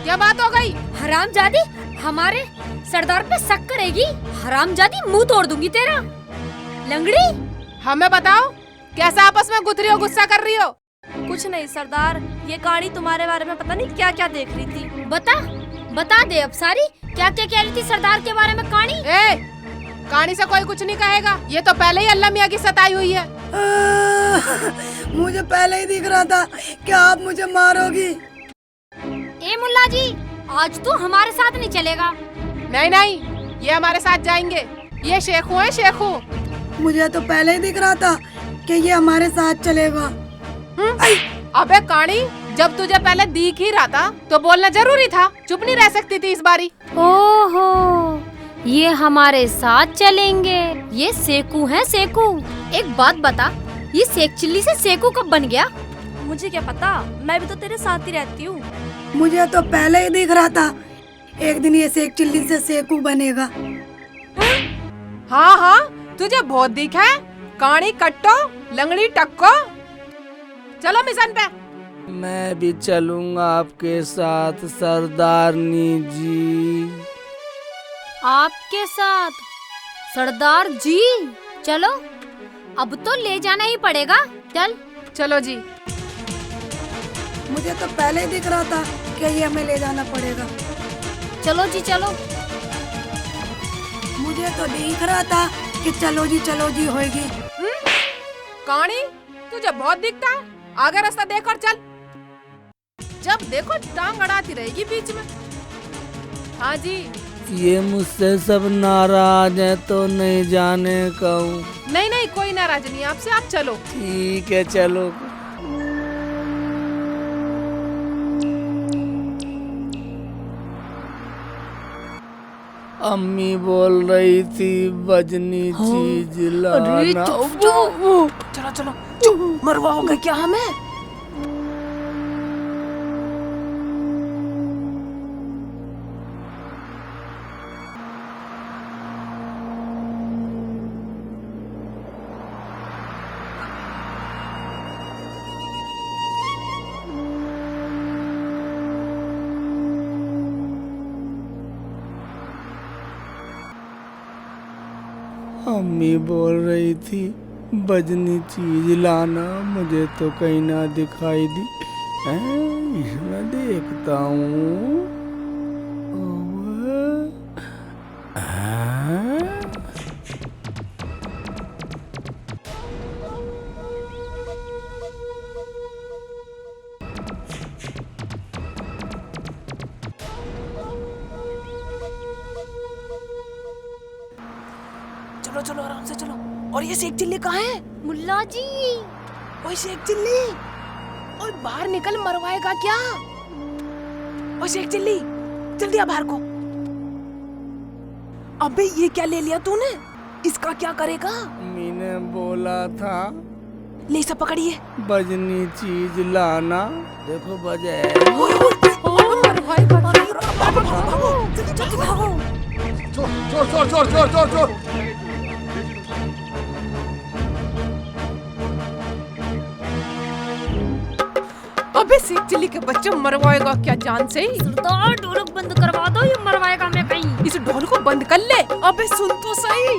क्या बात हो गई? हरामजादी, हमारे सरदार पे शक करेगी? हरामजादी, मुंह तोड़ दूंगी तेरा। लंगड़ी हमें बताओ, कैसा आपस में गुथरी हो, गुस्सा कर रही हो? कुछ नहीं सरदार, ये कहानी तुम्हारे बारे में पता नहीं क्या क्या देख रही थी। बता दे अब सारी, क्या क्या कह रही थी सरदार के बारे में कहानी? कहानी से कोई कुछ नहीं कहेगा, ये तो पहले ही अल्लाह मियाँ की सताई हुई है। मुझे पहले ही दिख रहा था कि आप मुझे मारोगी। ए मुल्ला जी, आज तो हमारे साथ नहीं चलेगा। नहीं, ये हमारे साथ जाएंगे। ये शेखू है, शेखू। मुझे तो पहले ही दिख रहा था कि ये हमारे साथ चलेगा। अबे कानी, जब तुझे पहले दिख ही रहा था तो बोलना जरूरी था, चुप नहीं रह सकती थी इस बारी। ओहो, ये हमारे साथ चलेंगे। ये सेकू है, सेकू। एक बात बता, ये सेक चिल्ली से सेकू कब बन गया? मुझे क्या पता, मैं भी तो तेरे साथ ही रहती हूँ। मुझे तो पहले ही दिख रहा था एक दिन ये सेक चिल्ली से सेकू बनेगा। हाँ, तुझे बहुत दिखा है। कानी कट्टो, लंगड़ी टक्को। चलो मिशन पे। मैं भी चलूंगा आपके साथ सरदारनी जी। आपके साथ सरदार जी? चलो, अब तो ले जाना ही पड़ेगा। चलो जी। मुझे तो पहले ही दिख रहा था ठीक है, ये हमें ले जाना पड़ेगा। चलो जी चलो। मुझे तो दिख रहा था कि चलो जी होएगी। कहानी तुझे बहुत दिखता है, आगे रास्ता देखकर चल। जब देखो टांग अड़ाती रहेगी बीच में। हाँ जी। ये मुझसे सब नाराज है तो नहीं जाने कहूँ। नहीं कोई नाराज नहीं आपसे, आप चलो। ठीक है चलो। अम्मी बोल रही थी बजनी चीज लाना। चलो मरवाओगे क्या हमें? अम्मी बोल रही थी बजनी चीज लाना, मुझे तो कहीं ना दिखाई दी। इसमें देखता हूँ। चलो आराम से चलो। और ये शेख चिल्ली कहाँ है? मुल्ला जी। ओए शेख चिल्ली, ओए बाहर निकल, मरवाएगा क्या? ओए शेख चिल्ली, जल्दी आ बाहर को। अबे ये क्या ले लिया तूने? इसका क्या करेगा? अम्मी ने बोला था ले सब पकड़िए। बजनी चीज लाना। देखो बजे। चोर। अबे शेख चिल्ली के बच्चे, मरवाएगा क्या जान से ही? सरदार ढोलक बंद करवा दो, ये मरवाएगा मैं कहीं। इस ढोल को बंद कर ले। अबे सुन तो सही,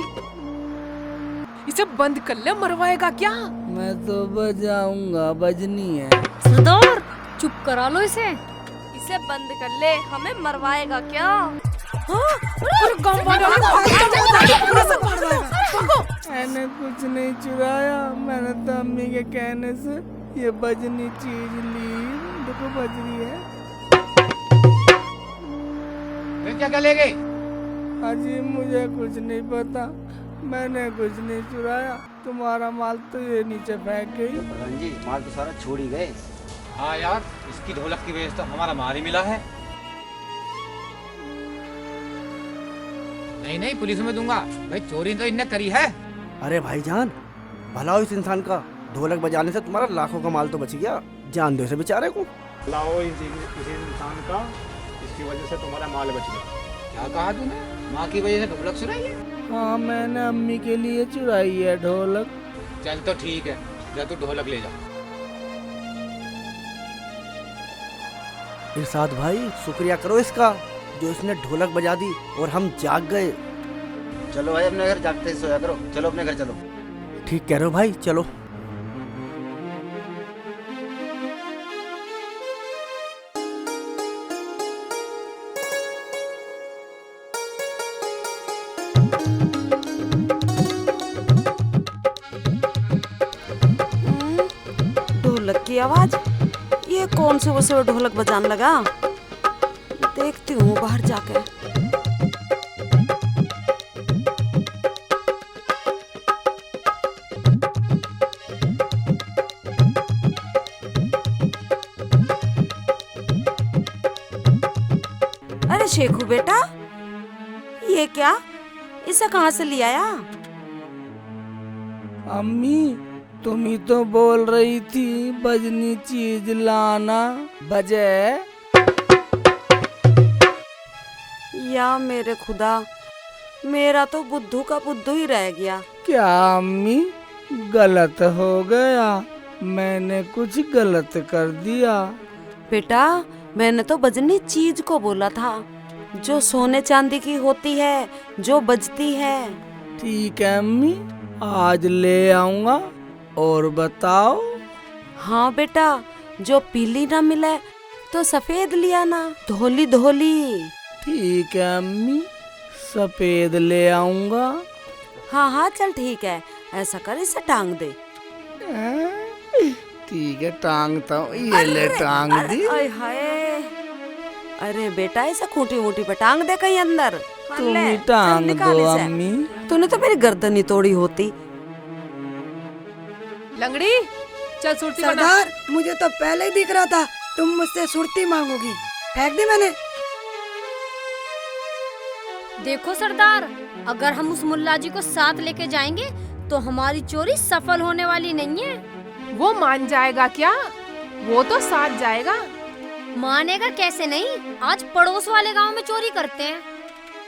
इसे बंद कर ले, मरवाएगा क्या? मैं तो बजाऊंगा, बजनी है। सरदार चुप करा लो इसे। इसे बंद कर ले, हमें मरवाएगा क्या? मैंने कुछ नहीं चुराया, मैंने तो अम्मी के कहने से ये बजनी चीज ली। देखो बज रही है। क्या ले गए? अजी मुझे कुछ नहीं पता, मैंने कुछ नहीं चुराया। तुम्हारा माल तो ये नीचे फेंक गई। प्रधान जी माल तो सारा छोड़ ही गए। हाँ यार, इसकी ढोलक की वजह से हमारा माल ही मिला है। नहीं पुलिस में दूंगा भाई, चोरी तो इनने करी है। अरे भाईजान, भला हो इस इंसान का, ढोलक बजाने से तुम्हारा लाखों का माल तो बच गया। जान दो इसे बेचारे को। लाओ इसी इंसान का, इसकी वजह से तुम्हारा माल बच गया। क्या कहा तूने? माँ की वजह से ढोलक चुराई है? हाँ मैंने अम्मी के लिए चुराई है ढोलक। चल तो ठीक है, जा तू ढोलक ले जा। इरशाद भाई शुक्रिया करो इसका, जो इसने ढोलक बजा दी और हम जाग गए। चलो भाई अपने घर जागते ही सोया करो। चलो अपने घर चलो। ठीक कह रहे हो भाई, चलो। ढोलक की आवाज, ये कौन से वो ढोलक बजाने लगा? देखती हूँ बाहर जाकर। अरे शेखू बेटा, ये क्या, इसे कहाँ से ले आया? अम्मी तुम ही तो बोल रही थी बजनी चीज लाना, बजे। या मेरे खुदा, मेरा तो बुद्धू का बुद्धू ही रह गया। क्या अम्मी गलत हो गया? मैंने कुछ गलत कर दिया? बेटा मैंने तो बजनी चीज को बोला था, जो सोने चांदी की होती है, जो बजती है। ठीक है अम्मी, आज ले आऊंगा। और बताओ। हाँ बेटा, जो पीली ना मिले तो सफेद लिया ना, धोली धोली। ठीक है अम्मी, सफेद ले आऊंगा। हाँ हाँ चल ठीक है, ऐसा कर इसे टांग दे। ठीक है टांगता हूँ, ये ले टांग दी। अरे हाय, अरे बेटा इसे खूंटी वूटी पे टांग दे कहीं अंदर। तुम ही टांग दो अम्मी। तूने तो मेरी गर्दन ही तोड़ी होती। लंगड़ी चल सुरती बना। सरदार मुझे तो पहले ही दिख रहा था तुम मुझसे सुरती मांगोगी, फेंक दी मैंने। देखो सरदार, अगर हम उस मुल्ला जी को साथ लेके जाएंगे तो हमारी चोरी सफल होने वाली नहीं है। वो मान जाएगा क्या? वो तो साथ जाएगा। मानेगा कैसे नहीं? आज पड़ोस वाले गांव में चोरी करते हैं,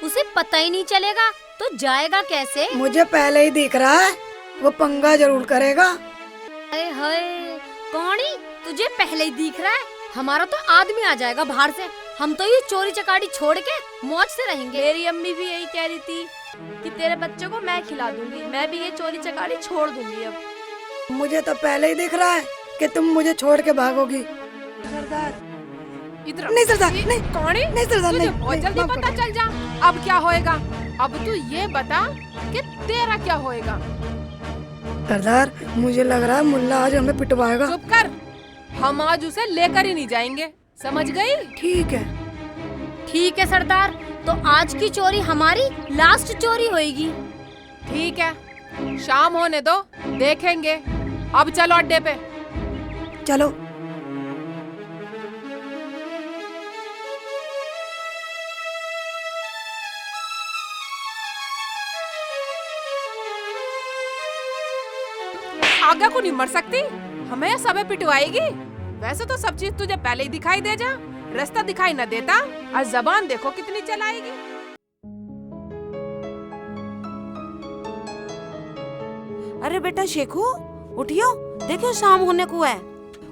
उसे पता ही नहीं चलेगा तो जाएगा कैसे? मुझे पहले ही दिख रहा है वो पंगा जरूर करेगा। अरे हाय कौड़ी, तुझे पहले ही दिख रहा है? हमारा तो आदमी आ जाएगा बाहर से, हम तो ये चोरी चकारी छोड़ के मौज से रहेंगे। मेरी अम्मी भी यही कह रही थी कि तेरे बच्चे को मैं खिला दूंगी, मैं भी ये चोरी चकारी छोड़ दूंगी अब। मुझे तो पहले ही दिख रहा है कि तुम मुझे छोड़ के भागोगी। सरदार इधर नहीं सरदार, नहीं कौड़ी, नहीं सरदार, तुझे नहीं बहुत जल्दी माफ कर पता दो। चल जा अब क्या होएगा। अब तू ये बता कि तेरा क्या होएगा। सरदार मुझे लग रहा है मुल्ला आज हमें पिटवाएगा। चुप कर, हम आज उसे लेकर ही नहीं जाएंगे, समझ गई? ठीक है। ठीक है सरदार, तो आज की चोरी हमारी लास्ट चोरी होएगी। ठीक है, शाम होने दो, देखेंगे। अब चलो अड्डे पे। चलो। आगे को नहीं मर सकती, हमें सबे पिटवाएगी। वैसे तो सब चीज तुझे पहले ही दिखाई दे जा, रास्ता दिखाई न देता, और जबान देखो कितनी चलाएगी। अरे बेटा शेखू उठियो, देखियो शाम होने को है,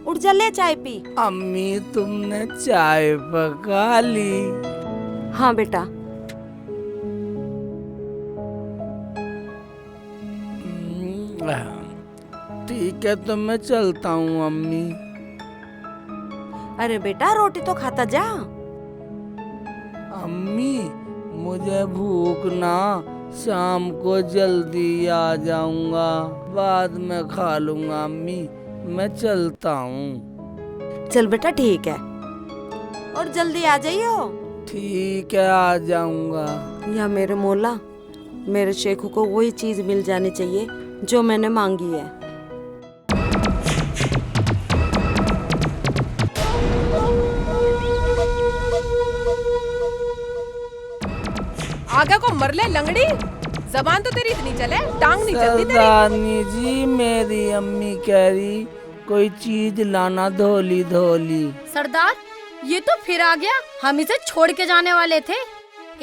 उठ जा ले चाय पी। अम्मी तुमने चाय पका ली? हाँ बेटा। ठीक है तो मैं चलता हूँ अम्मी। अरे बेटा रोटी तो खाता जा। अम्मी मुझे भूख ना, शाम को जल्दी आ जाऊंगा, बाद में खा लूंगा अम्मी, मैं चलता हूँ। चल बेटा ठीक है, और जल्दी आ जाइयो। ठीक है आ जाऊंगा। या मेरे मौला, मेरे शेखू को वही चीज मिल जानी चाहिए जो मैंने मांगी है। आगे को मर ले लंगड़ी, जबान तो तेरी इतनी चले, टांग नहीं चलती तेरी। सरदारनी जी मेरी अम्मी कह रही कोई चीज लाना धोली धोली। सरदार ये तो फिर आ गया, हम इसे छोड़ के जाने वाले थे।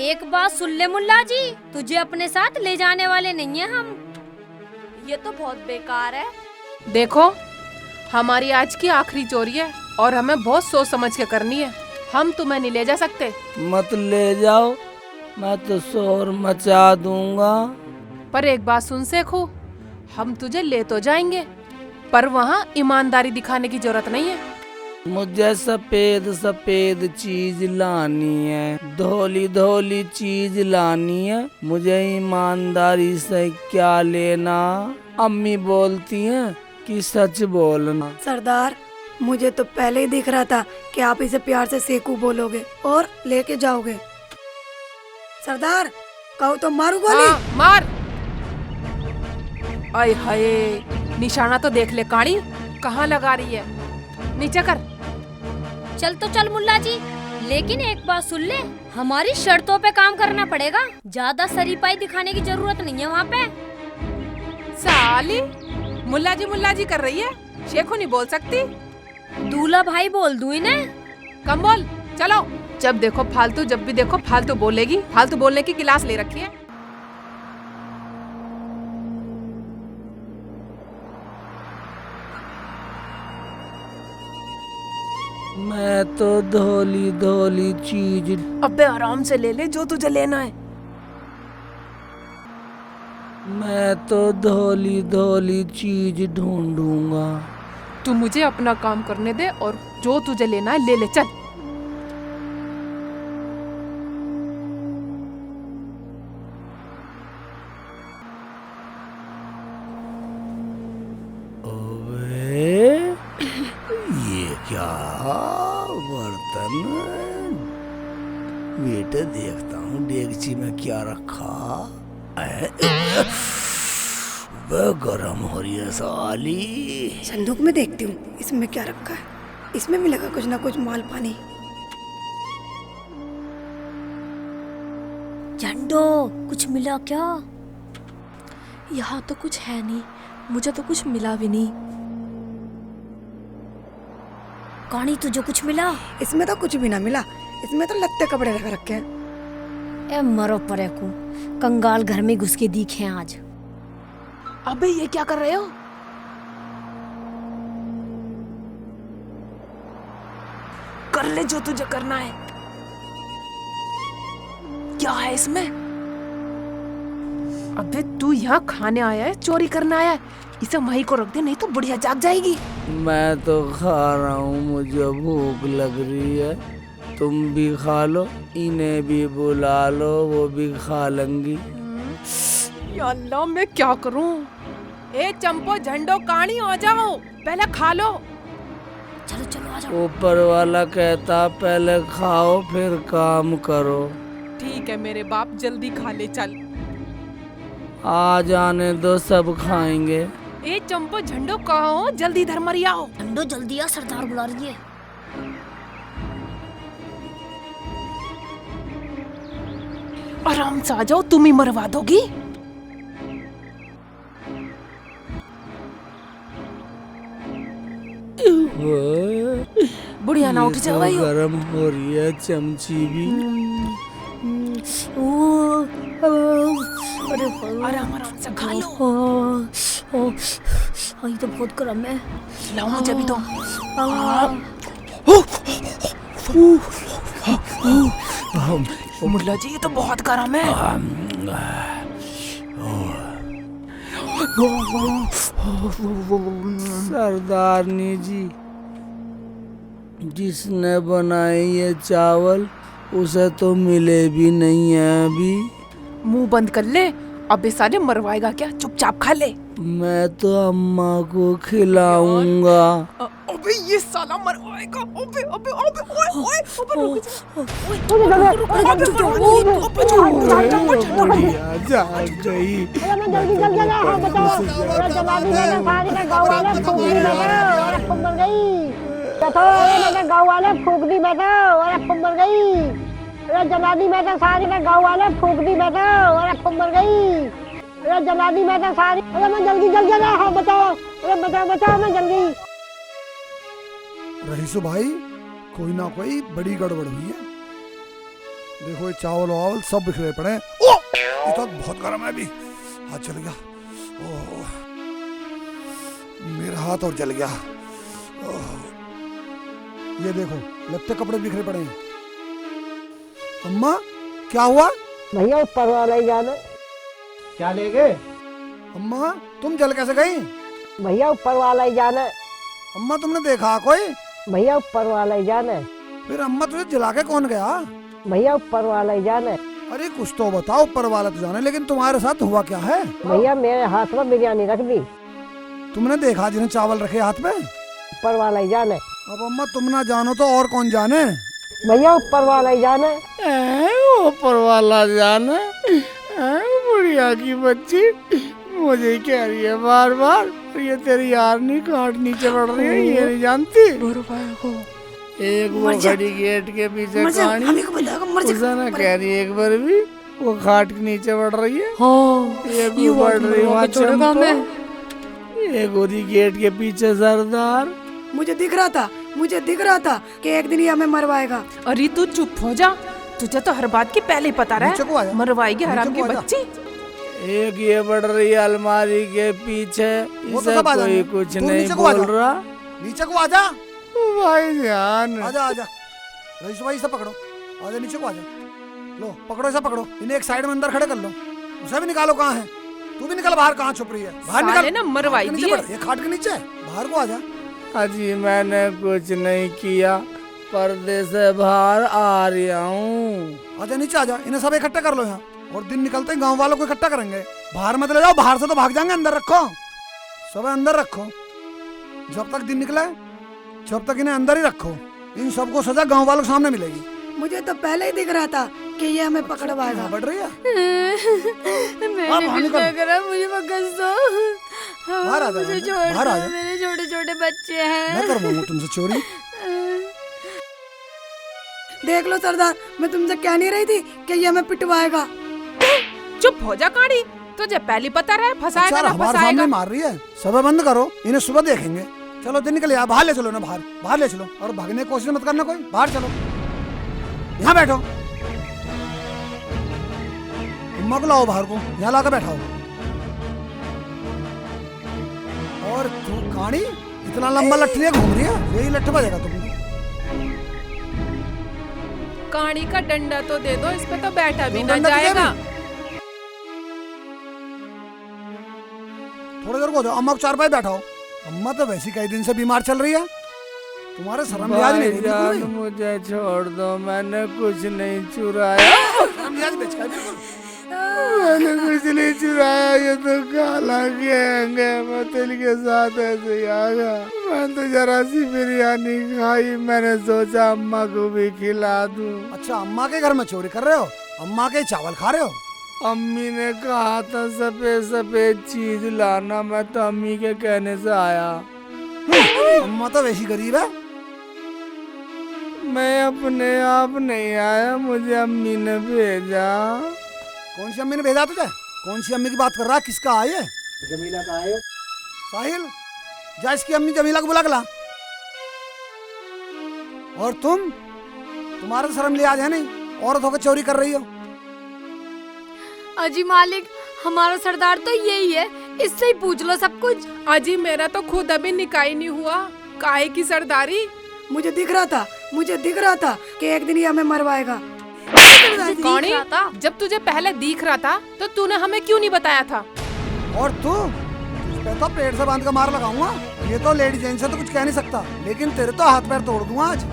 एक बात सुन ले मुल्ला जी, तुझे अपने साथ ले जाने वाले नहीं है हम। ये तो बहुत बेकार है। देखो हमारी आज की आखिरी चोरी है और हमें बहुत सोच समझ के करनी है, हम तुम्हें नहीं ले जा सकते। मत ले जाओ, मैं तो शोर मचा दूंगा। पर एक बात सुन सेखू, हम तुझे ले तो जाएंगे, पर वहाँ ईमानदारी दिखाने की जरूरत नहीं है। मुझे सफेद सफेद चीज लानी है, धोली धोली चीज लानी है, मुझे ईमानदारी से क्या लेना। अम्मी बोलती हैं कि सच बोलना। सरदार मुझे तो पहले ही दिख रहा था कि आप इसे प्यार से सेकू बोलोगे और लेके जाओगे। सरदार कहो तो मारू गोली। हाँ, मार। आय हाय, निशाना तो देख ले काड़ी, कहाँ लगा रही है, नीचे कर। चल तो चल मुल्ला जी, लेकिन एक बात सुन ले, हमारी शर्तों पे काम करना पड़ेगा, ज्यादा सरीपाई दिखाने की जरूरत नहीं है वहाँ पे। साली मुल्ला जी कर रही है, शेखू नहीं बोल सकती। दूल्हा भाई बोल दूं इन्हें। कम बोल, चलो। जब देखो फालतू, जब भी देखो फालतू बोलेगी, फालतू बोलने की क्लास ले रखी है। मैं तो धोली धोली चीज। अबे आराम से ले ले जो तुझे लेना है। मैं तो धोली धोली चीज ढूंढूंगा। तू मुझे अपना काम करने दे और जो तुझे लेना है ले ले, चल। बेटा देखता हूँ डेगची में क्या रखा है। वह गरम हो रही है साली। संदूक में देखती हूँ इसमें क्या रखा है। इसमें भी लगा कुछ ना कुछ माल पानी। झंडो, कुछ मिला क्या? यहाँ तो कुछ है नहीं, मुझे तो कुछ मिला भी नहीं। कहानी तुझे कुछ मिला? इसमें तो कुछ भी ना मिला, इसमें तो लत्ते कपड़े लगा रखे हैं। ए मरो परे को, कंगाल घर में घुस के दिखे आज। अबे ये क्या कर रहे हो? कर ले जो तुझे करना है। क्या है इसमें? अबे तू यहाँ खाने आया है, चोरी करने आया है? इसे वहीं को रख दे, नहीं तो बुढ़िया जाग जाएगी। मैं तो खा रहा हूँ, मुझे भूख लग रही है। तुम भी खा लो, इन्हें भी बुला लो, वो भी खा लेंगी। या अल्लाह, मैं क्या करूं? ए चंपो, झंडो, कहानी आ जाओ, पहले खा लो। चलो चलो आ जाओ। ऊपर वाला कहता पहले खाओ फिर काम करो। ठीक है मेरे बाप, जल्दी खा ले चल। आ जाने दो, सब खाएंगे। ए चंपो, झंडो कहाँ हो? जल्दी इधर मरी आओ। झंडो जल्दी आ, सरदार बुला रही है। आराम से आ जाओ, तुम ही मरवा दोगी। बुढ़िया ना उठ जाओ भाई। गरम हो रही है चमची भी। आराम आराम से खा लो। ये तो बहुत गर्म है। लाओ मुझे भी दो। मुल्ला जी, ये तो बहुत गर्म है। सरदारनी जी, जिसने बनाए ये चावल उसे तो मिले भी नहीं है अभी। मुंह बंद कर ले, अबे साले मरवाएगा क्या? चुपचाप खा ले। मैं तो अम्मा को खिलाऊंगा। अबे ये साला मरवाएगा। अबे अबे अबे ओए बुढ़िया जाग गई। गाँव वाले फूक दी बेटा, और अब मर गई। अरे जला दी बेटा सारी का, गाँव वाले फूक दी बेटा, और अब मर गई। अरे जला दी बेटा सारी। अरे मैं जल्दी जल्दी आ, हाँ बचाओ, अरे बचाओ बचाओ, मैं जल्दी। रहीसु भाई, कोई ना कोई बड़ी गड़बड़ हुई है। देखो ये चावल वावल सब बिखरे पड़े। ओ, ये तो बहुत गर्म है अभी। हाथ जल गया। ओह, मेरा हाथ और जल गया। ये देखो लत्ते कपड़े बिखरे पड़े हैं। अम्मा क्या हुआ? भैया ऊपर वाला ही जाना। क्या ले गए? अम्मा तुम जल कैसे गई? भैया ऊपर वाला ही जाना। अम्मा तुमने देखा कोई? भैया ऊपर वाला ही जाना। फिर अम्मा तुझे जला के कौन गया? भैया ऊपर वाला ही जाना। अरे कुछ तो बताओ, ऊपर वाला तो जाने, लेकिन तुम्हारे साथ हुआ क्या है? भैया मेरे हाथ में बिरयानी रख दी। तुमने देखा जिन्हें चावल रखे हाथ में? ऊपर वाला ही जाने। अब अम्मा तुम ना जानो तो और कौन जाने? भैया ऊपर वाला ही जाने। ऊपर वाला जाने? बुढ़िया की बच्ची मुझे कह रही है बार बार, ये तेरी यार नहीं काट नीचे बढ़ रही है, ये नहीं जानती। एक वो बड़ी गेट के पीछे कहानी उसे ना कह रही एक बार भी, वो खाट के नीचे बढ़ रही है। एक बढ़ रही है एक गोदी गेट के पीछे सरदार। मुझे दिख रहा था कि एक दिन ये हमें मरवाएगा। अरे तू चुप हो जा, तुझे तो हर बात की पहले ही पता रहा। मरवाएगी हराम की बच्ची। एक ये बढ़ रही है अलमारी के पीछे, इसे कोई कुछ नहीं बोल रहा। नीचे को आजा भाईजान। आजा आजा रईस भाई, इसे पकड़ो, आजा नीचे को आजा। लो पकड़ो, इसे पकड़ो, इन्हें एक साइड में अंदर खड़े कर लो। उसे भी निकालो, कहाँ है? तू भी निकल बाहर, कहाँ छुप रही है? बाहर निकल ना, मरवाई दी है। ये खाट के नीचे, बाहर को आजा। अजी मैंने कुछ नहीं किया, पर्दे से बाहर आ रहा हूँ। आजा नीचे आजा, इन्हें सब इकट्ठा कर लो यहाँ, और दिन निकलते ही गांव वालों को इकट्ठा करेंगे। बाहर मत ले जाओ, बाहर से तो भाग जाएंगे, अंदर रखो, सब अंदर रखो। जब तक दिन निकले जब तक इन्हें अंदर ही रखो। इन सबको सजा गांव वालों के सामने मिलेगी। मुझे तो पहले ही दिख रहा था कि ये हमें पकड़वाएगा। बढ़ रही है मैंने कुछ नहीं करा, मुझे बकस दो। बाहर आ जा, मुझे छोड़ बाहर आ दो, जा। मेरे छोटे छोटे बच्चे हैं। मैं करवाऊंगा तुमसे चोरी। देख लो सरदार, मैं तुमसे कह नहीं रही थी कि ये हमें पिटवाएगा। चुप हो जा काड़ी, तुझे पहली पता रहे फंसाएगा अच्छा, ना हमारे सामने फंसाएगा। मार रही है। सुबह बंद करो, इन्हें सुबह देखेंगे। चलो दिन निकल, बाहर ले चलो ना, बाहर ले चलो। और भागने की कोशिश मत करना, कोई बाहर चलो। यहाँ बैठो, अम्मा को लाओ बाहर को, यहाँ लाकर बैठाओ। और तू कानी इतना लंबा लट्ठी लिए घूम रही है, यही लट्ठ बजेगा तुमको। काड़ी का डंडा तो दे दो, इस पे तो बैठा भी दो ना डंडा तुझे जाएगा। थोड़ी देर को जाओ, अम्मा को चारपाई बैठाओ। अम्मा तो वैसी कई दिन से बीमार चल रही है, तुम्हारे शर्म लिहाज नहीं रही बिल्कुल भी। मुझे छोड़ दो, मैंने कुछ नहीं चुराया। शर्म लिहाज बेच का बिल्कुल। मैंने कुछ नहीं चुराया, ये तो काला गैंग है। मैं तेल के साथ ऐसे ही आ गया। मैं तो जरा सी बिरयानी खाई, मैंने सोचा अम्मा को भी खिला दूं। अच्छा, अम्मा के घर में चोरी कर रहे हो? अम्मा के चावल खा रहे हो? अम्मी ने कहा था सफेद सफेद चीज लाना, मैं तो अम्मी के कहने से आया। अम्मा तो वैसी गरीब है। मैं अपने आप नहीं आया, मुझे अम्मी ने भेजा। कौन सी अम्मी ने भेजा तुझे? कौन सी अम्मी की बात कर रहा है? किसका आए है? जमीला का आए। साहिल, जा इसकी अम्मी जमीला को बुला के ला। और तुम्हारा तो शर्म लिहाज है नहीं, औरत होकर चोरी कर रही हो। अजी मालिक, हमारा सरदार तो यही है, इससे ही पूछ लो सब कुछ। अजी मेरा तो खुद अभी निकाह ही नहीं हुआ, काहे की सरदारी। मुझे दिख रहा था कि एक दिन ये हमें मरवाएगा। कौनी, जब तुझे पहले दिख रहा था तो तूने हमें क्यों नहीं बताया था? और तुझ पे तो पेड़ से बांध कर मार लगाऊंगा। ये तो लेडी जेंट्स है तो कुछ कह नहीं सकता, लेकिन तेरे तो हाथ पैर तोड़ दूंगा आज।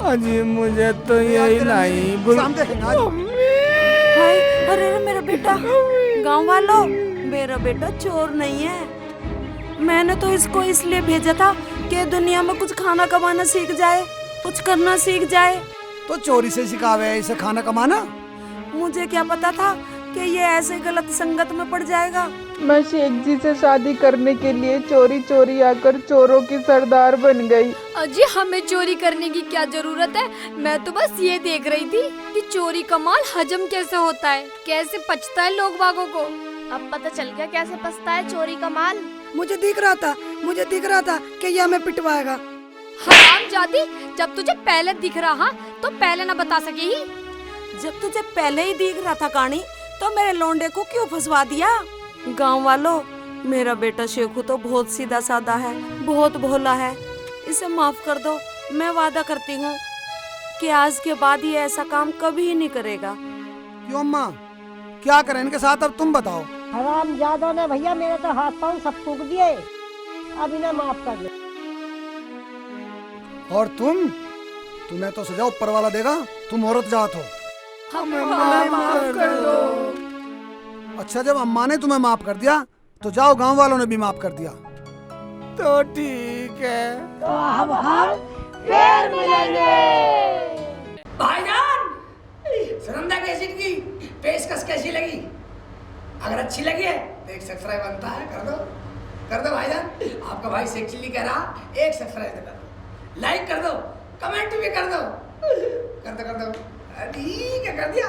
अजी मुझे तो यही नहीं। शाम देखेंगे आज। हाय, अरे मेरा बेटा। गांव वालों, मेरा बेटा चोर नहीं है। मैंने तो इसको इसलिए भेजा था कि दुनिया में कुछ खाना कमाना सीख जाए, कुछ करना सीख जाए। तो चोरी से सिखावे इसे खाना कमाना? मुझे क्या पता था कि ये ऐसे गलत संगत में पड़ जाएगा। मैं शेख जी से शादी करने के लिए चोरी चोरी आकर चोरों की सरदार बन गई। अजी हमें चोरी करने की क्या जरूरत है? मैं तो बस ये देख रही थी कि चोरी का माल हजम कैसे होता है, कैसे पचता है लोग बागों को। अब पता चल गया कैसे पचता है चोरी का माल। मुझे दिख रहा था कि ये हमें पिटवाएगा। हरामजादी, जब तुझे पहले दिख रहा तो पहले ना बता सके ही। जब तुझे पहले ही दिख रहा था कानी, तो मेरे लोंडे को क्यों फंसवा दिया? गांव वालों, मेरा बेटा शेखू तो बहुत सीधा साधा है, बहुत भोला है। इसे माफ कर दो। मैं वादा करती हूँ कि आज के बाद ये ऐसा काम कभी नहीं करेगा। क्यों अम्मा, क्या करें इनके साथ? अब तुम बताओ। हरामजादों ने भैया मेरे तो हाथ पांव सब फूंक दिए, अब इन्हें माफ कर दो। और तुम्हें तो सजा ऊपर वाला देगा, तुम औरत जात हो। हमें माफ कर दो। अच्छा, जब अम्मा ने तुम्हें माफ कर दिया तो जाओ, गांव वालों ने भी माफ कर दिया। तो ठीक है, तो हम फिर मिलेंगे। भाईजान, सुनंदा कैसेट की पेशकश कैसी लगी? अगर अच्छी लगी है तो एक सब्सक्राइब बनता है, कर दो भाईजान। आपका भाई शेख चिल्ली कह रहा, एक सब्सक्राइब कर दो, लाइक कर दो, कमेंट भी कर दो। ठीक है, कर दिया।